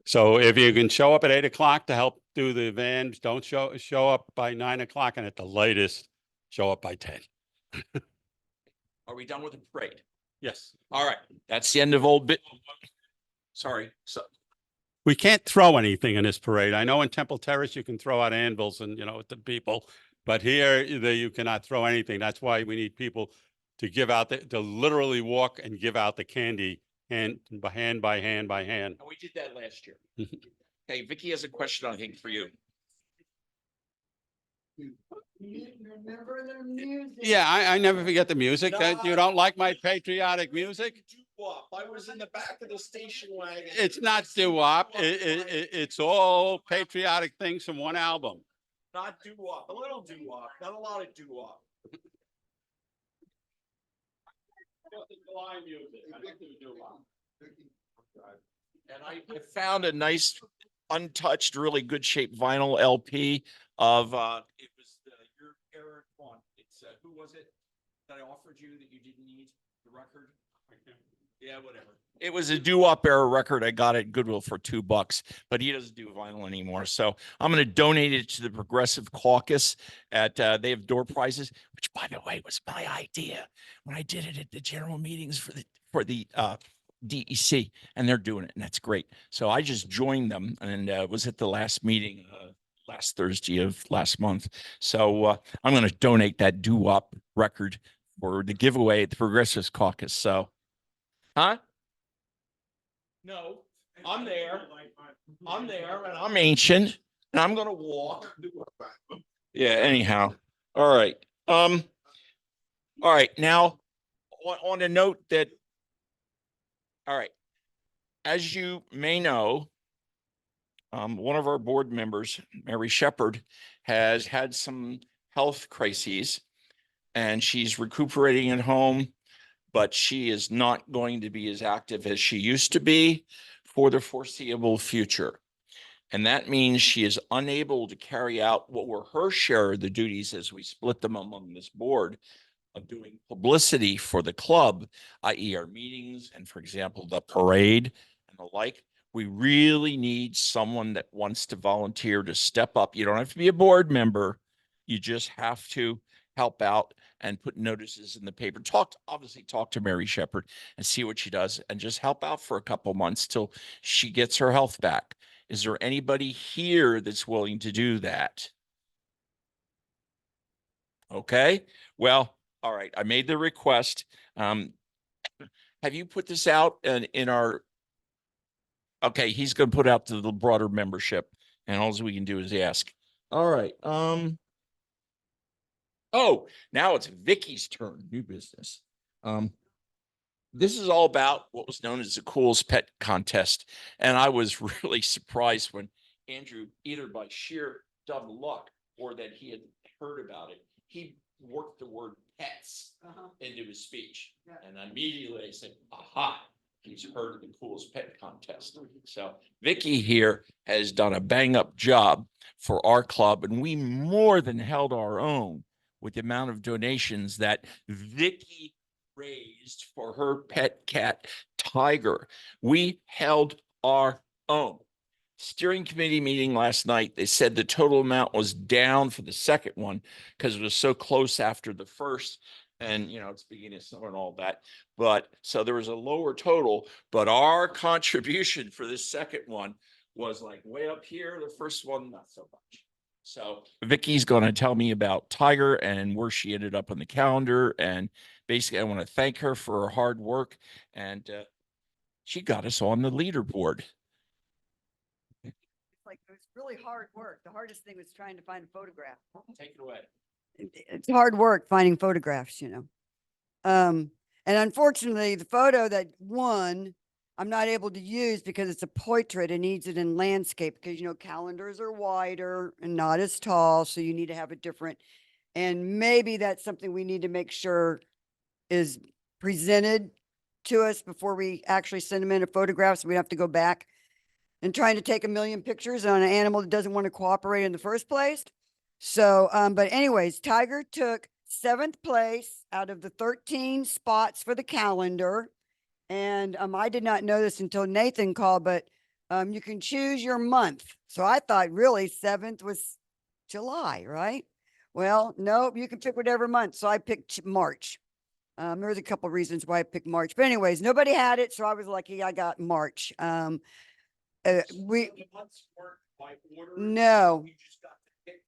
So if you can show up at 8 o'clock to help do the vans, don't show up by 9 o'clock, and at the latest, show up by 10. Are we done with the parade? Yes. All right. That's the end of old bit. Sorry. So We can't throw anything in this parade. I know in Temple Terrace, you can throw out anvils and, at the people, but here you cannot throw anything. That's why we need people to give out, to literally walk and give out the candy hand by hand by hand by hand. we did that last year. Hey, Vicky has a question, I think, for you. Remember the music? Yeah, I never forget the music. That you No. don't like my patriotic music? I was in the back of the station wagon. It's not doo-wop. It's all patriotic things from one album. Not doo-wop, a little doo-wop, not a lot of doo-wop. And I found a nice, untouched, really good shaped vinyl LP of, it was your era one. It's, who was it that I offered you that you didn't need the record? Yeah, whatever. It was a doo-wop era record. I got it at Goodwill for $2, but he doesn't do vinyl anymore. So I'm going to donate it to the Progressive Caucus at, they have door prizes, which by the way, was my idea when I did it at the general meetings for the DEC, and they're doing it, and that's great. So I just joined them and was at the last meeting last Thursday of last month. So I'm going to donate that doo-wop record for the giveaway at the Progressive Caucus. So, huh? No, I'm there. I'm there, and I'm ancient, and I'm going to walk. Yeah. Anyhow, all right. All right. Now, on a note that. All right. As you may know, one of our board members, Mary Shepherd, has had some health crises and she's recuperating at home, but she is not going to be as active as she used to be for the foreseeable future. And that means she is unable to carry out what were her share of the duties as we split them among this board of doing publicity for the club, i.e. our meetings and, for example, the parade and the like. We really need someone that wants to volunteer to step up. You don't have to be a board member. You just have to help out and put notices in the paper. Obviously talk to Mary Shepherd and see what she does and just help out for a couple months till she gets her health back. Is there anybody here that's willing to do that? Okay, well, all right, I made the request. have you put this out in our? Okay, he's gonna put out to the broader membership, and all we can do is ask. All right, oh, now it's Vicky's turn, new business. This is all about what was known as the Coolest Pet Contest. And I was really surprised when Andrew, either by sheer dumb luck or that he had heard about it, he worked the word pets into his speech. Yeah. And immediately I said, aha, he's heard of the Coolest Pet Contest. So Vicky here has done a bang up job for our club, and we more than held our own with the amount of donations that Vicky raised for her pet cat, Tiger. We held our own. Steering committee meeting last night, they said the total amount was down for the second one because it was so close after the first. And, you know, it's beginning of summer and all that. But so there was a lower total, but our contribution for this second one was like way up here. The first one, not so much. So Vicky's going to tell me about Tiger and where she ended up on the calendar. And basically, I want to thank her for her hard work. And she got us on the leaderboard. It's like, it was really hard work. The hardest thing was trying to find a photograph. Take it away. It's hard work finding photographs, you know. And unfortunately, the photo that won, I'm not able to use because it's a portrait and needs it in landscape because, you know, calendars are wider and not as tall. So you need to have it different. And maybe that's something we need to make sure is presented to us before we actually send them in a photograph. So we have to go back and trying to take 1 million pictures on an animal that doesn't want to cooperate in the first place. So, but anyways, Tiger took 7th place out of the 13 spots for the calendar. And I did not know this until Nathan called, but you can choose your month. So I thought really 7th was July, right? Well, nope, you can pick whatever month. So I picked March. There's a couple of reasons why I picked March, but anyways, nobody had it. So I was lucky I got March. The months weren't by order. No. You just got to pick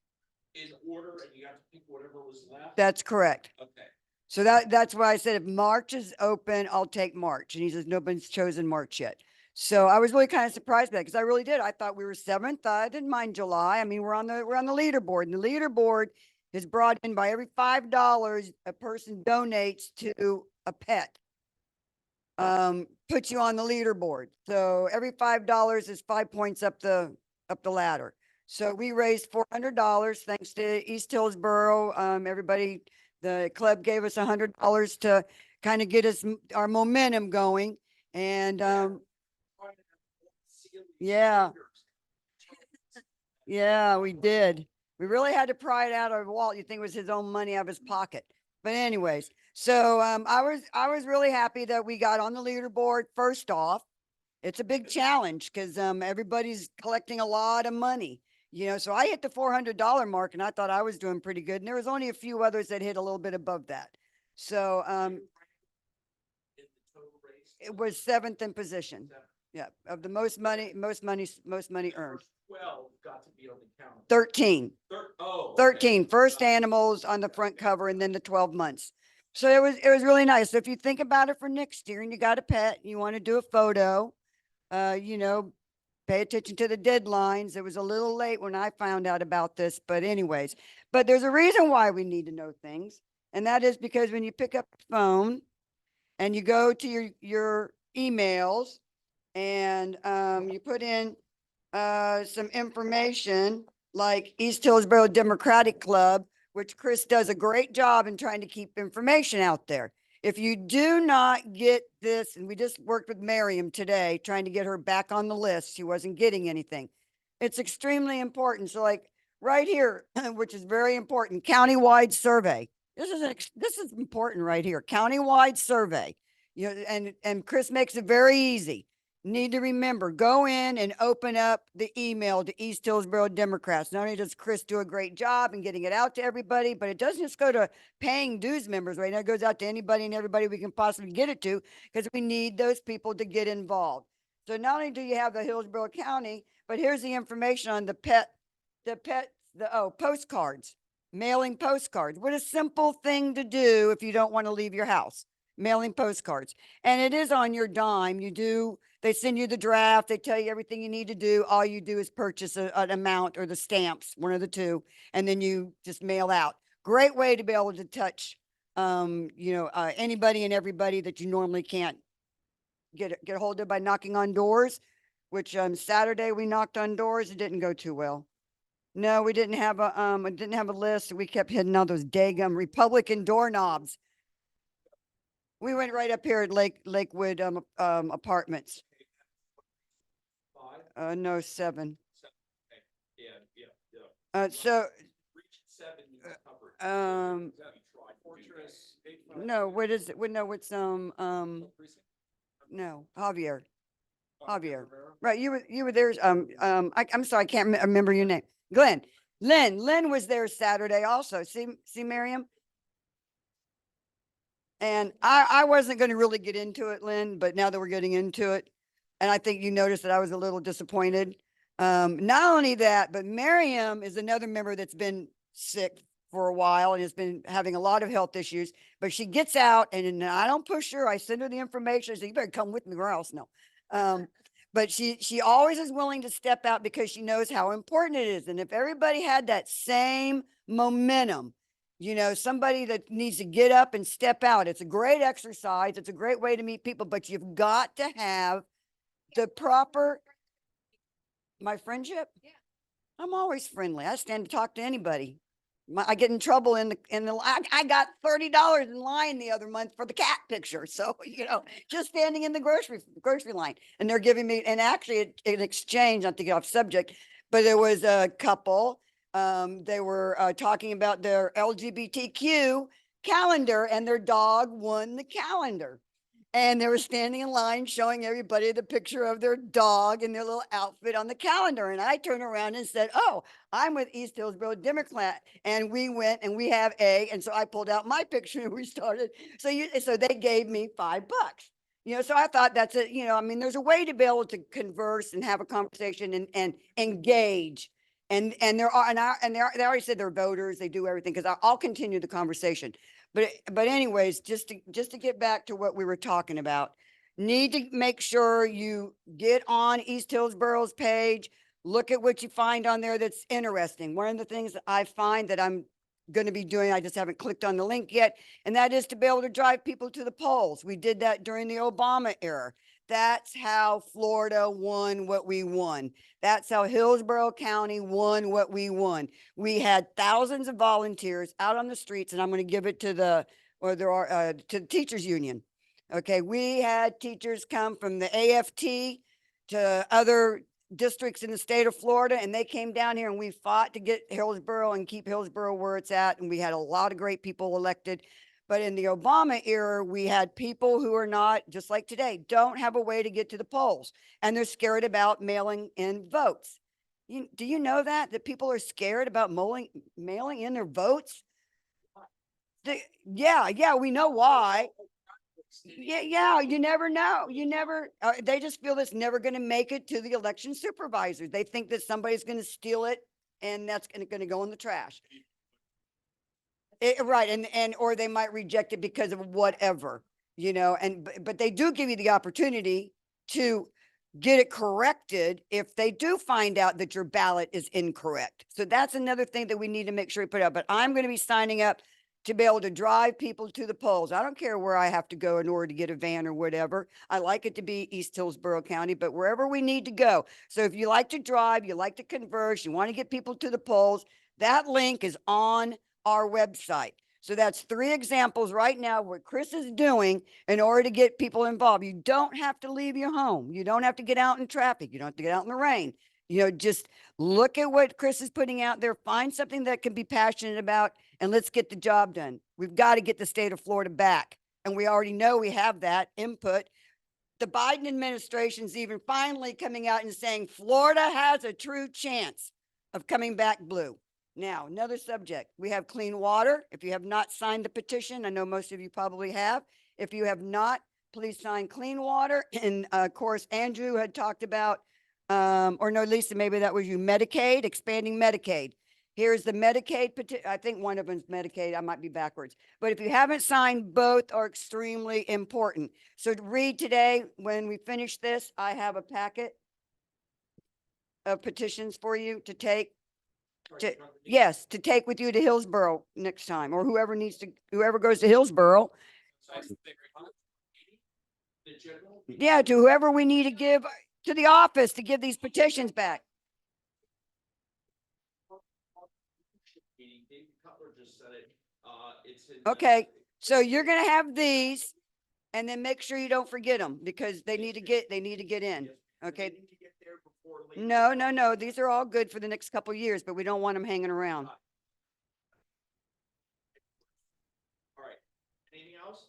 in order and you got to pick whatever was left. That's correct. Okay. So that's why I said if March is open, I'll take March. And he says, nobody's chosen March yet. So I was really kind of surprised by that because I really did. I thought we were 7th. I didn't mind July. I mean, we're on the leaderboard, and the leaderboard is brought in by every $5 a person donates to a pet. Puts you on the leaderboard. So every $5 is 5 points up the ladder. So we raised $400 thanks to East Hillsborough. Everybody, the club gave us $100 to kind of get us our momentum going. And yeah, we did. We really had to pry it out of Walt. You think it was his own money out of his pocket. But anyways, so I was really happy that we got on the leaderboard. First off, it's a big challenge because everybody's collecting a lot of money. You know, so I hit the $400 mark and I thought I was doing pretty good. And there was only a few others that hit a little bit above that. So it was 7th in position. Yeah, of the most money earned. 12 got to be on the calendar. 13. 13 first animals on the front cover and then the 12 months. So it was really nice. So if you think about it for next year and you got a pet, and you want to do a photo, you know, pay attention to the deadlines. It was a little late when I found out about this, but anyways, but there's a reason why we need to know things. And that is because when you pick up the phone and you go to your emails and you put in some information like East Hillsborough Democratic Club, which Chris does a great job in trying to keep information out there. If you do not get this, and we just worked with Miriam today, trying to get her back on the list. She wasn't getting anything. It's extremely important. So like right here, which is very important, countywide survey. This is important right here. Countywide survey. You know, and Chris makes it very easy. Need to remember, go in and open up the email to East Hillsborough Democrats. Not only does Chris do a great job in getting it out to everybody, but it doesn't just go to paying dues members right now. It goes out to anybody and everybody we can possibly get it to because we need those people to get involved. So not only do you have the Hillsborough County, but here's the information on postcards, mailing postcards. What a simple thing to do if you don't want to leave your house. mailing postcards. And it is on your dime. They send you the draft. They tell you everything you need to do. All you do is purchase an amount or the stamps, one of the two, and then you just mail out. Great way to be able to touch, anybody and everybody that you normally can't get a hold of by knocking on doors, which, Saturday we knocked on doors. It didn't go too well. No, we didn't have a list. We kept hitting all those daggum Republican doorknobs. We went right up here at Lakewood, Apartments. No, 7. So, no, what is it? No, what's, no, Javier. Right, you were there, I'm sorry, I can't remember your name. Glenn. Lynn was there Saturday also. See Miriam? And I wasn't going to really get into it, Lynn, but now that we're getting into it, and I think you noticed that I was a little disappointed. Not only that, but Miriam is another member that's been sick for a while and has been having a lot of health issues, but she gets out and I don't push her. I send her the information. I say, you better come with me or else. No. But she always is willing to step out because she knows how important it is. And if everybody had that same momentum, somebody that needs to get up and step out, it's a great exercise. It's a great way to meet people, but you've got to have the proper, my friendship. Yeah. I'm always friendly. I stand to talk to anybody. I get in trouble I got $30 in line the other month for the cat picture. So, just standing in the grocery line, and they're giving me, and actually in exchange, not to get off subject, but there was a couple, they were talking about their LGBTQ calendar and their dog won the calendar. And they were standing in line showing everybody the picture of their dog and their little outfit on the calendar. And I turned around and said, oh, I'm with East Hillsborough Democrat. And we went and we have A. And so I pulled out my picture and we started. So they gave me $5. So I thought that's it. There's a way to be able to converse and have a conversation and engage. And they already said they're voters. They do everything, because I'll continue the conversation. But anyways, just to get back to what we were talking about, need to make sure you get on East Hillsborough's page, look at what you find on there that's interesting. One of the things that I find that I'm going to be doing, I just haven't clicked on the link yet, and that is to be able to drive people to the polls. We did that during the Obama era. That's how Florida won what we won. That's how Hillsborough County won what we won. We had thousands of volunteers out on the streets, and I'm going to give it to the teachers union. Okay. We had teachers come from the AFT to other districts in the state of Florida, and they came down here and we fought to get Hillsborough and keep Hillsborough where it's at. And we had a lot of great people elected. But in the Obama era, we had people who are not, just like today, don't have a way to get to the polls, and they're scared about mailing in votes. Do you know that people are scared about mailing in their votes? Yeah, we know why. Yeah, you never know. They just feel it's never going to make it to the election supervisors. They think that somebody's going to steal it and that's going to go in the trash. Right. Or they might reject it because of whatever, but they do give you the opportunity to get it corrected if they do find out that your ballot is incorrect. So that's another thing that we need to make sure we put out. But I'm going to be signing up to be able to drive people to the polls. I don't care where I have to go in order to get a van or whatever. I like it to be East Hillsborough County, but wherever we need to go. So if you like to drive, you like to converse, you want to get people to the polls, that link is on our website. So that's 3 examples right now what Chris is doing in order to get people involved. You don't have to leave your home. You don't have to get out in traffic. You don't have to get out in the rain. Just look at what Chris is putting out there, find something that can be passionate about, and let's get the job done. We've got to get the state of Florida back. And we already know we have that input. The Biden administration's even finally coming out and saying Florida has a true chance of coming back blue. Now, another subject, we have clean water. If you have not signed the petition, I know most of you probably have. If you have not, please sign clean water. And of course, Andrew had talked about, or no, Lisa, maybe that was you, Medicaid, expanding Medicaid. Here's the Medicaid, I think one of them's Medicaid, I might be backwards. But if you haven't signed, both are extremely important. So to read today, when we finish this, I have a packet of petitions for you to take. Yes, to take with you to Hillsborough next time, or whoever goes to Hillsborough. Yeah, to whoever we need to give to the office to give these petitions back. Okay, so you're gonna have these, and then make sure you don't forget them, because they need to get in, okay? No, these are all good for the next couple of years, but we don't want them hanging around. All right. Anything else?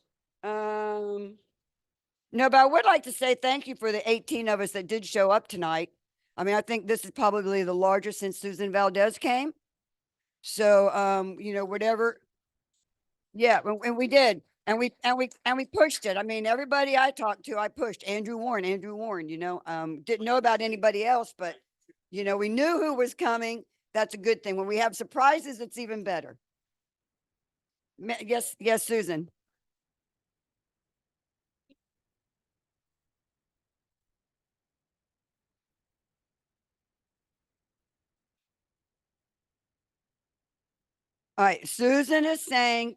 No, but I would like to say thank you for the 18 of us that did show up tonight. I mean, I think this is probably the largest since Susan Valdez came. So, you know, whatever. Yeah, and we did. And we pushed it. I mean, everybody I talked to, I pushed. Andrew Warren, you know, didn't know about anybody else, but you know, we knew who was coming. That's a good thing. When we have surprises, it's even better. Yes, Susan. All right, Susan is saying,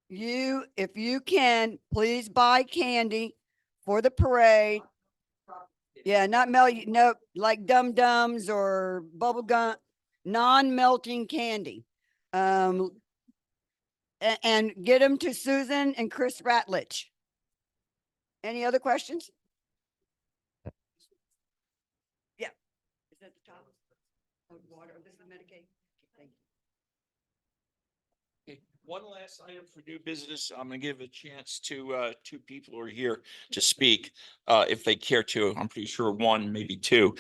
if you can, please buy candy for the parade. Yeah, not no, like Dum Dums or bubble gum, non-melting candy. And get them to Susan and Chris Ratlich. Any other questions? Yeah. Is that the top? Oh, water, this is the Medicaid. Thank you. Okay, one last item for new business. I'm gonna give a chance to two people who are here to speak, if they care to. I'm pretty sure one, maybe two.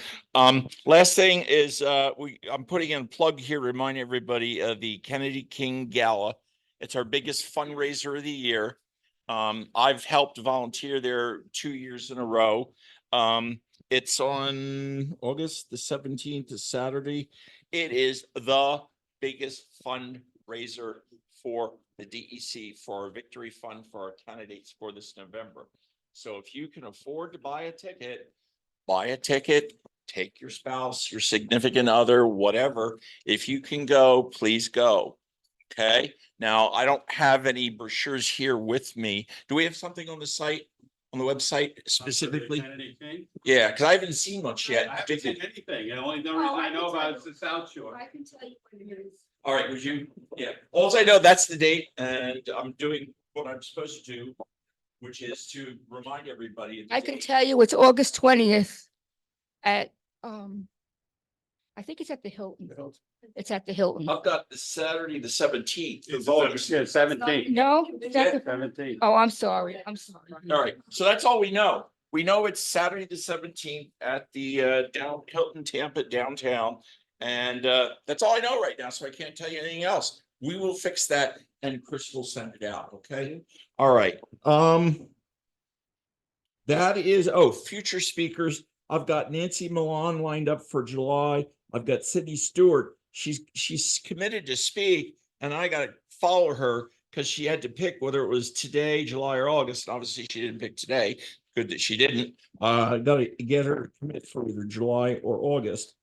Last thing is I'm putting in a plug here, remind everybody of the Kennedy King Gala. It's our biggest fundraiser of the year. I've helped volunteer there 2 years in a row. It's on August the 17th, is Saturday. It is the biggest fundraiser for the DEC, for our victory fund for our candidates for this November. So if you can afford to buy a ticket, take your spouse, your significant other, whatever. If you can go, please go. Okay. Now, I don't have any brochures here with me. Do we have something on the site, on the website specifically? Kennedy King? Yeah, because I haven't seen much yet. I haven't seen anything. The only reason I know about is the South Shore. I can tell you what it is. All right, would you? Yeah. All I know, that's the date, and I'm doing what I'm supposed to do, which is to remind everybody. of the I can date. tell you it's August 20th at, I think it's at the Hilton. It's at the Hilton. I've got the Saturday, the 17th. It's of August. 17th. No? It's at the- 17th. Oh, I'm sorry. All right, so that's all we know. We know it's Saturday the 17th at the Hilton Tampa downtown. And that's all I know right now, so I can't tell you anything else. We will fix that and Chris will send it out, okay? All right. That is, future speakers. I've got Nancy Milan lined up for July. I've got Sydney Stewart. She's committed to speak, and I got to follow her because she had to pick whether it was today, July, or August. And obviously, she didn't pick today. Good that she didn't. I got to get her to commit for either July or August.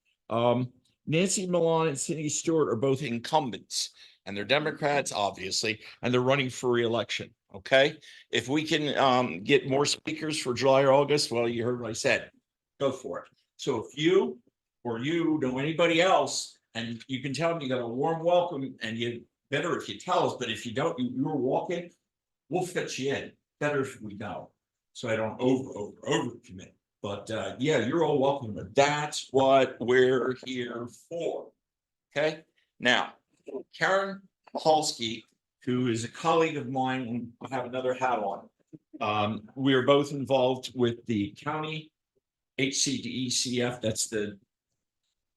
Nancy Milan and Sydney Stewart are both incumbents, and they're Democrats, obviously, and they're running for re-election. Okay, if we can get more speakers for July or August, well, you heard what I said. Go for it. So if you or you know anybody else, and you can tell them you got a warm welcome, and you better if you tell us, but if you don't, you're walking, we'll fit you in. Better if we know, so I don't over commit. But yeah, you're all welcome. But that's what we're here for. Okay. Now, Karen Halsky, who is a colleague of mine, and I have another hat on. We are both involved with the county HCDECF, that's the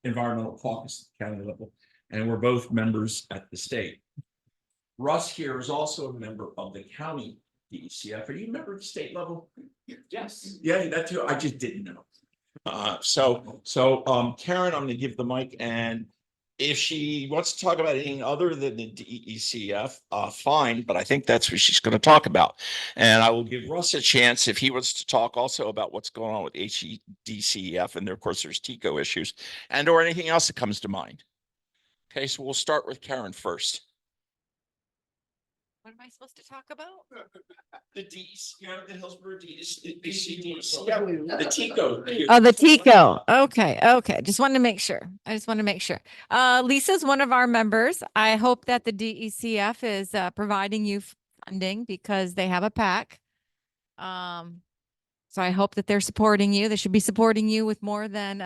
environmental caucus at the county level, and we're both members at the state. Russ here is also a member of the county DECF. Are you a member of the state level? Yes. Yeah, that too. I just didn't know. Karen, I'm going to give the mic, and If she wants to talk about anything other than the DECF, fine, but I think that's what she's going to talk about. And I will give Russ a chance if he wants to talk also about what's going on with HEDCF. And there, of course, there's TICO issues and or anything else that comes to mind. Okay, so we'll start with Karen first. What am I supposed to talk about? The DECF, the Hillsborough DECF, the TICO. Oh, the TICO. Okay. Okay. Just wanted to make sure. I just want to make sure. Lisa's one of our members. I hope that the DECF is providing you funding because they have a PAC. So I hope that they're supporting you. They should be supporting you with more than,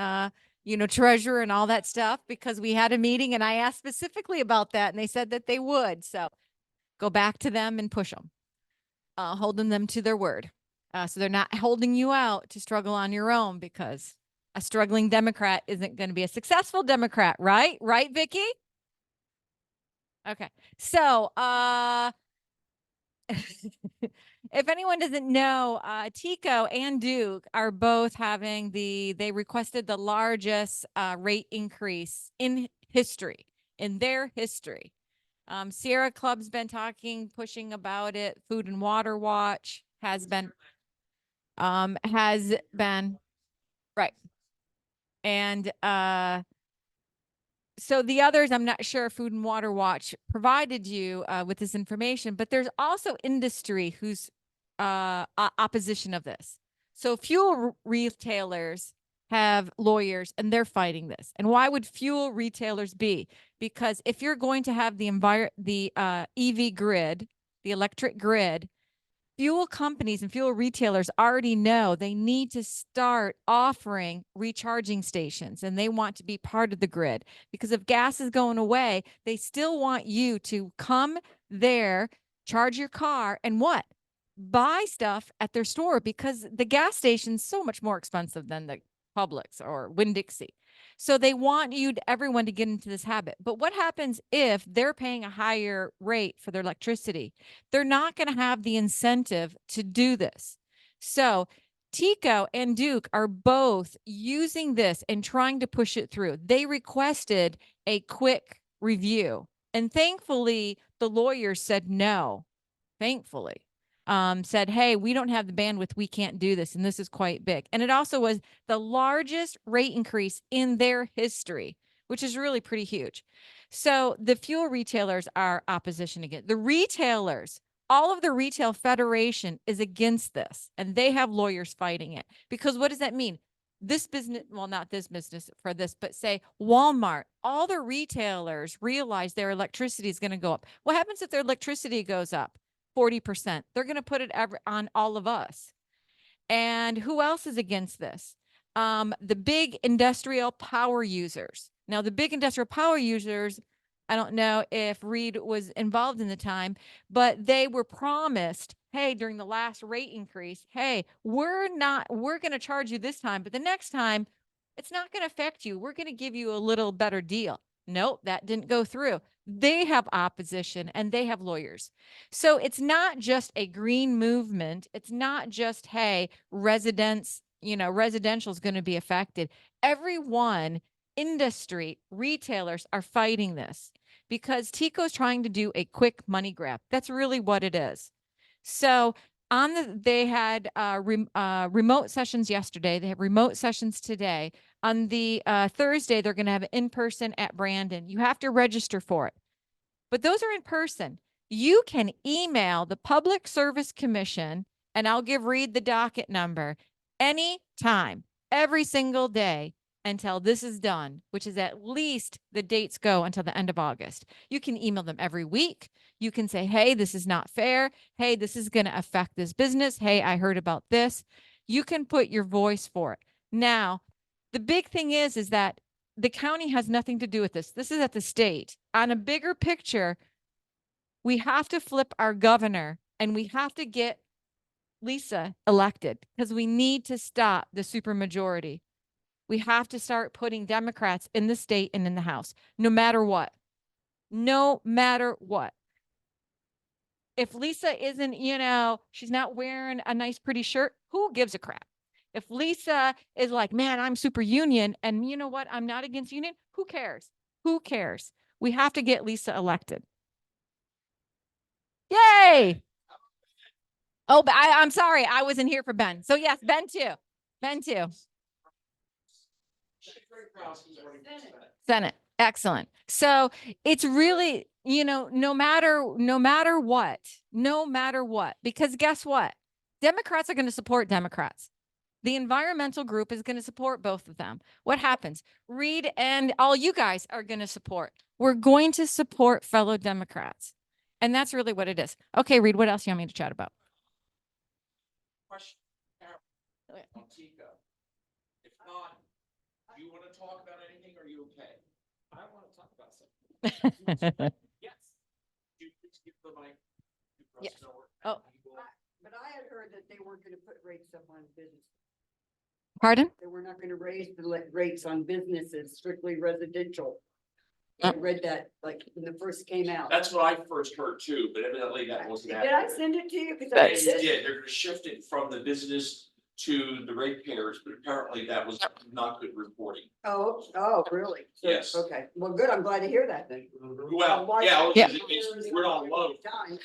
treasurer and all that stuff, because we had a meeting and I asked specifically about that and they said that they would. So go back to them and push them, holding them to their word. So they're not holding you out to struggle on your own, because a struggling Democrat isn't going to be a successful Democrat, right? Right, Vicky? Okay. So, if anyone doesn't know, Tico and Duke are both having they requested the largest rate increase in history, in their history. Sierra Club's been pushing about it. Food and Water Watch has been right. And so the others, I'm not sure if Food and Water Watch provided you with this information, but there's also industry who's opposition of this. So fuel retailers have lawyers and they're fighting this. And why would fuel retailers be? Because if you're going to have the EV grid, the electric grid, fuel companies and fuel retailers already know they need to start offering recharging stations, and they want to be part of the grid, because if gas is going away, they still want you to come there, charge your car, and what? Buy stuff at their store, because the gas station's so much more expensive than the Publix or Winn-Dixie. So they want everyone to get into this habit. But what happens if they're paying a higher rate for their electricity? They're not going to have the incentive to do this. So Tico and Duke are both using this and trying to push it through. They requested a quick review, and thankfully the lawyers said no. Thankfully. Said, hey, we don't have the bandwidth. We can't do this. And this is quite big. And it also was the largest rate increase in their history, which is really pretty huge. So the fuel retailers are opposition again. The retailers, all of the retail federation is against this, and they have lawyers fighting it. Because what does that mean? This business, well, not this business for this, but say Walmart, all the retailers realize their electricity is going to go up. What happens if their electricity goes up 40%? They're going to put it on all of us. And who else is against this? The big industrial power users. Now, the big industrial power users, I don't know if Reed was involved in the time, but they were promised, hey, during the last rate increase, hey, we're going to charge you this time, but the next time it's not going to affect you. We're going to give you a little better deal. Nope, that didn't go through. They have opposition and they have lawyers. So it's not just a green movement. It's not just, hey, residential is going to be affected. Everyone, industry, retailers are fighting this because Tico's trying to do a quick money grab. That's really what it is. So they had remote sessions yesterday. They have remote sessions today. On the Thursday, they're going to have it in person at Brandon. You have to register for it. But those are in person. You can email the Public Service Commission, and I'll give Reed the docket number, anytime, every single day until this is done, which is at least the dates go until the end of August. You can email them every week. You can say, hey, this is not fair. Hey, this is going to affect this business. Hey, I heard about this. You can put your voice for it. Now, the big thing is that the county has nothing to do with this. This is at the state. On a bigger picture, we have to flip our governor and we have to get Lisa elected because we need to stop the supermajority. We have to start putting Democrats in the state and in the House, no matter what. No matter what. If Lisa isn't, she's not wearing a nice, pretty shirt, who gives a crap? If Lisa is like, man, I'm super union, and you know what? I'm not against union. Who cares? Who cares? We have to get Lisa elected. Yay! Oh, but I'm sorry, I wasn't here for Ben. So yes, Ben too. Ben too. Senate. Excellent. So it's really, no matter what, because guess what? Democrats are going to support Democrats. The environmental group is going to support both of them. What happens? Reed and all you guys are going to support. We're going to support fellow Democrats. And that's really what it is. Okay, Reed, what else do you want me to chat about? Question. On Tico. If not, do you want to talk about anything? Or are you okay? I want to talk about something. Yes. Could you please give the mic to Yes. Russ Miller? Oh. But I had heard that they weren't gonna put rates up on business. Pardon? They were not gonna raise the rates on businesses, strictly residential. Uh. I read that like when the first came out. That's what I first heard too, but evidently that wasn't Did I accurate. send it to you? 'Cause I Yes, you did. did. They're gonna shift it from the business to the ratepayers, but apparently that was not good reporting. Oh, really? So, Yes. Okay, well, good. I'm glad to hear that then. Well, Why- yeah, Yeah. we're not alone.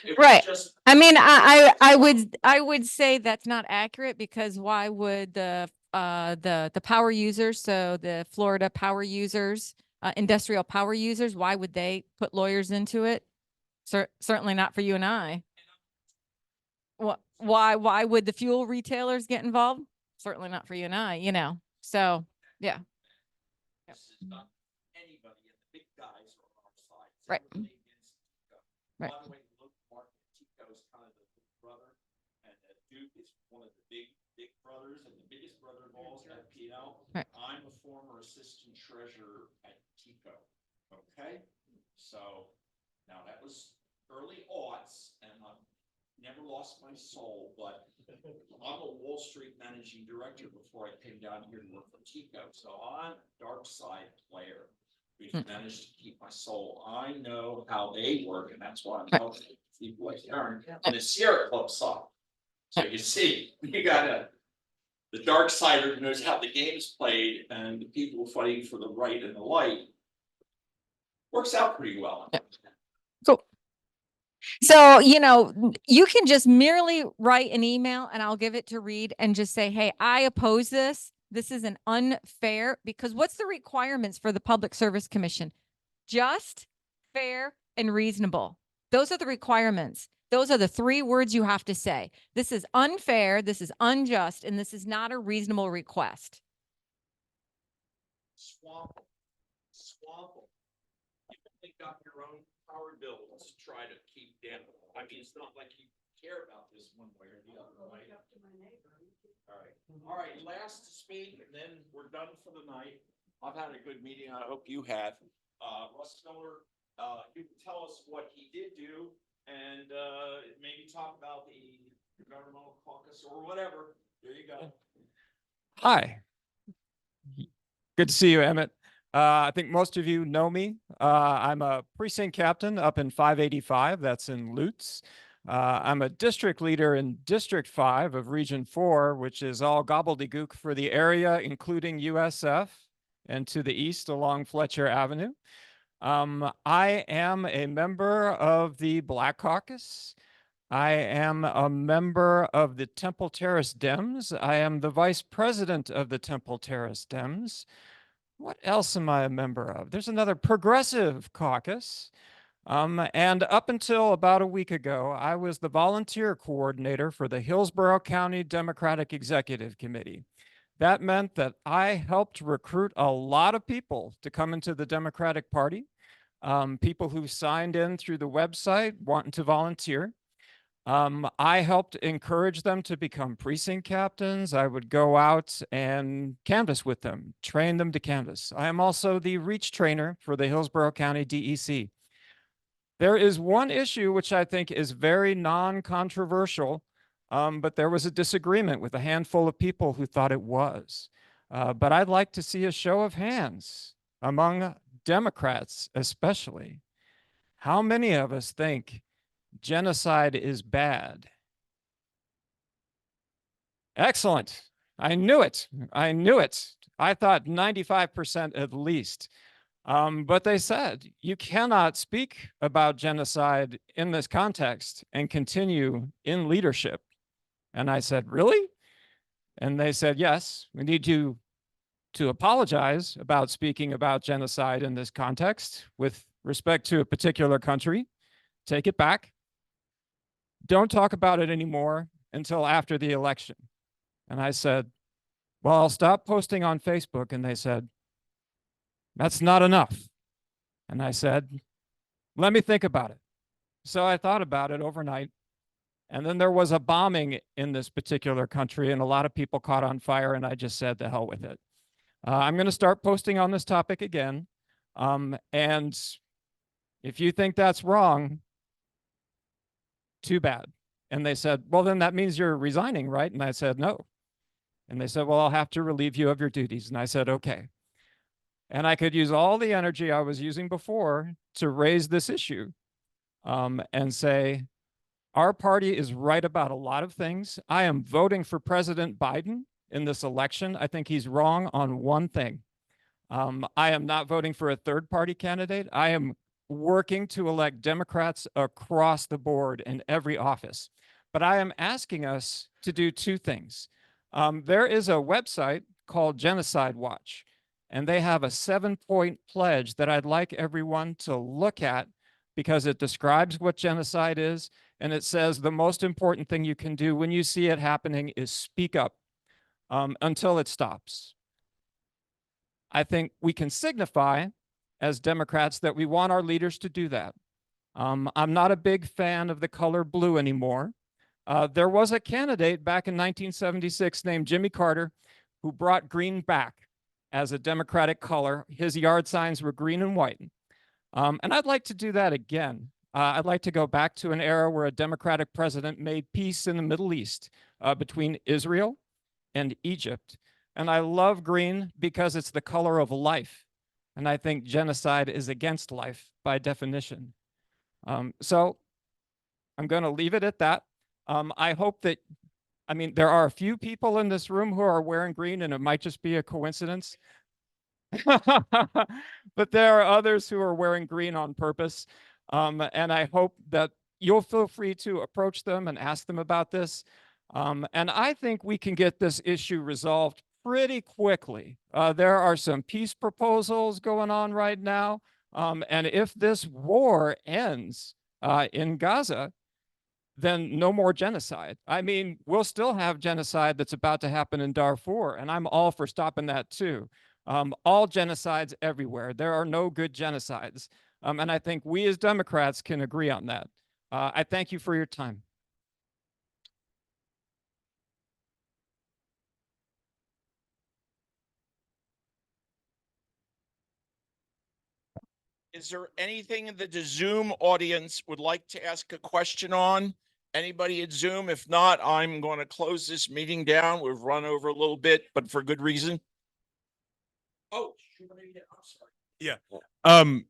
It was Right. just- I mean, I would say that's not accurate, because why would the power users, so the Florida power users, industrial power users, why would they put lawyers into it? Certainly not for you and I. Why would the fuel retailers get involved? Certainly not for you and I, so, yeah. This is not anybody, and the big guys are on our side. It's Right. everybody against Tico. Right. By the way, look, Mark, Tico is kind of the big brother, and Duke is one of the big brothers, and the biggest brother of all is at P&L. Right. I'm a former assistant treasurer at Tico, okay? So, now that was early aughts, and I've never lost my soul, but I'm a Wall Street managing director before I came down here to work for Tico, so I'm a dark side player. We've managed to keep my soul. I know how they work, and that's why I'm helping people like Aaron on the Sierra Club side. So you see, you got the dark sider who knows how the game is played, and the people fighting for the right and the light. Works out pretty well. Cool. So, you can just merely write an email and I'll give it to Reed and just say, hey, I oppose this. This is an unfair, because what's the requirements for the Public Service Commission? Just, fair, and reasonable. Those are the requirements. Those are the 3 words you have to say. This is unfair, this is unjust, and this is not a reasonable request. Swamp. You got your own power bills to try to keep down. I mean, it's not like you care about this one way or the other, right? All right, last to speak, and then we're done for the night. I've had a good meeting. I hope you have. Russ Miller, you can tell us what he did do, and maybe talk about the governmental caucus or whatever. There you go. Hi. Good to see you, Emmett. I think most of you know me. I'm a precinct captain up in 585. That's in Lutz. I'm a district leader in District 5 of Region 4, which is all gobbledygook for the area, including USF and to the east along Fletcher Avenue. I am a member of the Black Caucus. I am a member of the Temple Terrace Dems. I am the vice president of the Temple Terrace Dems. What else am I a member of? There's another progressive caucus. And up until about a week ago, I was the volunteer coordinator for the Hillsborough County Democratic Executive Committee. That meant that I helped recruit a lot of people to come into the Democratic Party, people who signed in through the website wanting to volunteer. I helped encourage them to become precinct captains. I would go out and canvass with them, train them to canvass. I am also the reach trainer for the Hillsborough County DEC. There is one issue which I think is very non-controversial, but there was a disagreement with a handful of people who thought it was. But I'd like to see a show of hands among Democrats, especially. How many of us think genocide is bad? Excellent. I knew it. I knew it. I thought 95% at least. But they said, you cannot speak about genocide in this context and continue in leadership. And I said, really? And they said, yes, we need you to apologize about speaking about genocide in this context with respect to a particular country. Take it back. Don't talk about it anymore until after the election. And I said, well, I'll stop posting on Facebook. And they said, that's not enough. And I said, let me think about it. So I thought about it overnight. And then there was a bombing in this particular country, and a lot of people caught on fire. And I just said, the hell with it. I'm going to start posting on this topic again. And if you think that's wrong, too bad. And they said, well, then that means you're resigning, right? And I said, no. And they said, well, I'll have to relieve you of your duties. And I said, okay. And I could use all the energy I was using before to raise this issue and say, our party is right about a lot of things. I am voting for President Biden in this election. I think he's wrong on one thing. I am not voting for a third party candidate. I am working to elect Democrats across the board in every office. But I am asking us to do two things. There is a website called Genocide Watch, and they have a 7-point pledge that I'd like everyone to look at because it describes what genocide is. And it says the most important thing you can do when you see it happening is speak up until it stops. I think we can signify as Democrats that we want our leaders to do that. I'm not a big fan of the color blue anymore. There was a candidate back in 1976 named Jimmy Carter who brought green back as a Democratic color. His yard signs were green and white. And I'd like to do that again. I'd like to go back to an era where a Democratic president made peace in the Middle East between Israel and Egypt. And I love green because it's the color of life. And I think genocide is against life by definition. So I'm going to leave it at that. I hope that, I mean, there are a few people in this room who are wearing green, and it might just be a coincidence. But there are others who are wearing green on purpose. And I hope that you'll feel free to approach them and ask them about this. And I think we can get this issue resolved pretty quickly. There are some peace proposals going on right now. And if this war ends in Gaza, then no more genocide. I mean, we'll still have genocide that's about to happen in Darfur, and I'm all for stopping that too. All genocides everywhere. There are no good genocides. And I think we as Democrats can agree on that. I thank you for your time. Is there anything that the Zoom audience would like to ask a question on? Anybody at Zoom? If not, I'm going to close this meeting down. We've run over a little bit, but for good reason. Oh, I'm sorry. Yeah.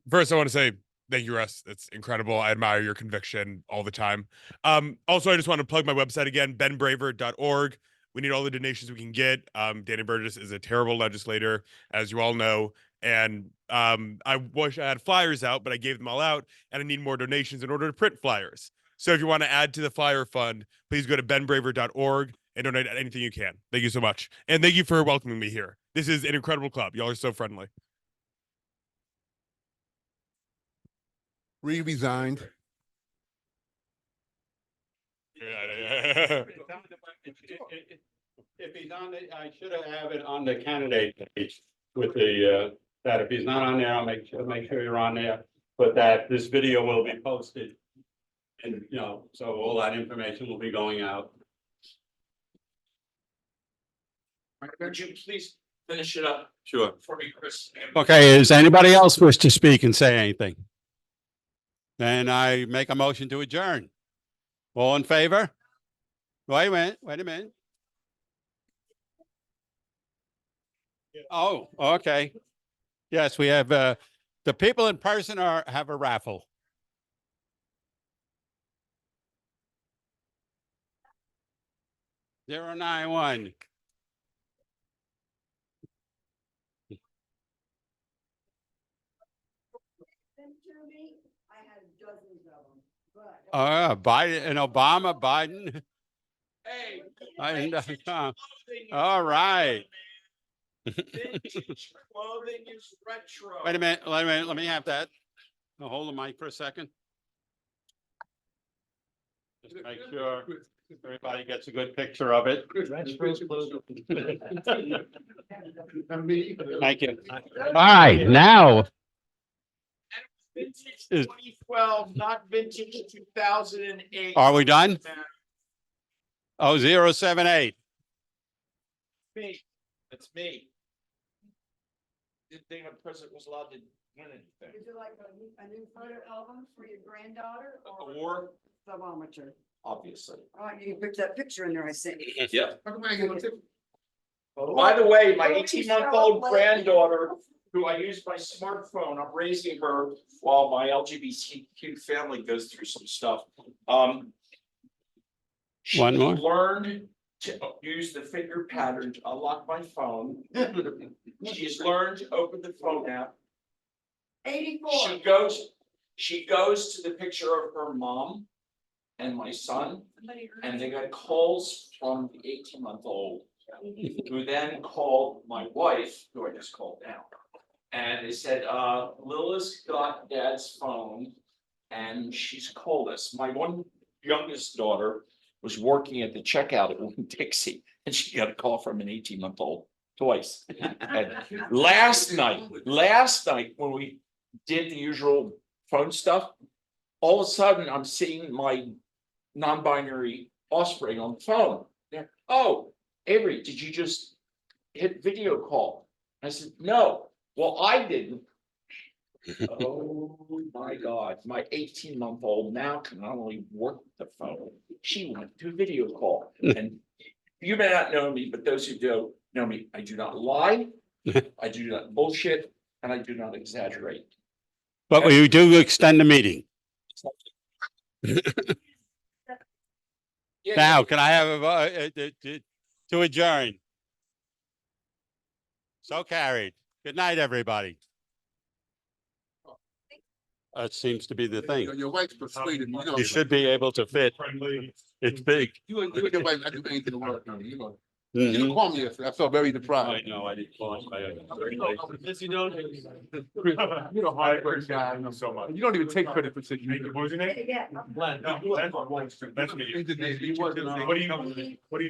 First I want to say thank you, Russ. It's incredible. I admire your conviction all the time. Also, I just want to plug my website again, benbraver.org. We need all the donations we can get. Danny Burgess is a terrible legislator, as you all know. And I wish I had flyers out, but I gave them all out, and I need more donations in order to print flyers. So if you want to add to the flyer fund, please go to benbraver.org and donate anything you can. Thank you so much. And thank you for welcoming me here. This is an incredible club. Y'all are so friendly. Resigned. If he's on the, I should have it on the candidate page with the, that if he's not on there, I'll make sure you're on there, but that this video will be posted. And, you know, so all that information will be going out. Would you please finish it up Sure. for me, Chris? Okay, does anybody else wish to speak and say anything? Then I make a motion to adjourn. All in favor? Wait a minute. Oh, okay. Yes, we have, the people in person have a raffle. Zero 9-1. Biden and Obama, Biden. Hey. Biden.com. All right. Vintage clothing is retro. Wait a minute. Let me have that. Now, hold the mic for a second. Just make sure everybody gets a good picture of it. Thank you. All right, now. Vintage Is- 2012, not vintage 2008. Are we done? Oh, 078. Me. That's me. Didn't think a president was allowed to win anything. Is it like a new photo album for your granddaughter or Or, thermometer? obviously. Oh, you can put that picture in there, I sent you. Yeah. By the way, my 18-month-old granddaughter, who I use my smartphone, I'm raising her while my LGBTQ family goes through some stuff. She One more. learned to use the finger pattern to unlock my phone. She's learned to open the phone app. 84. She goes to the picture of her mom and my son, and they got calls from the 18-month-old, who then called my wife, who I just called now. And they said, Lila's got dad's phone and she's called us. My one youngest daughter was working at the checkout at Winn-Dixie, and she got a call from an 18-month-old twice. And last night, when we did the usual phone stuff, all of a sudden I'm seeing my non-binary offspring on the phone. They're, oh, Avery, did you just hit video call? I said, no. Well, I didn't. Oh my God, my 18-month-old now can not only work the phone, she went to video call. And you may not know me, but those who do know me, I do not lie, I do not bullshit, and I do not exaggerate. But we do extend the meeting. Yeah, Now, can I have a vote to adjourn? So carried. Good night, everybody. That seems to be the thing. Your wife's persuaded me. You should be able to fit. It's big. You and your wife, I do anything to work on you know. You Mhm. didn't call me yesterday. I felt very I deprived. know, I didn't call him. You're a hard work guy. I know so much. You don't even take credit for sitting. Yeah. What do you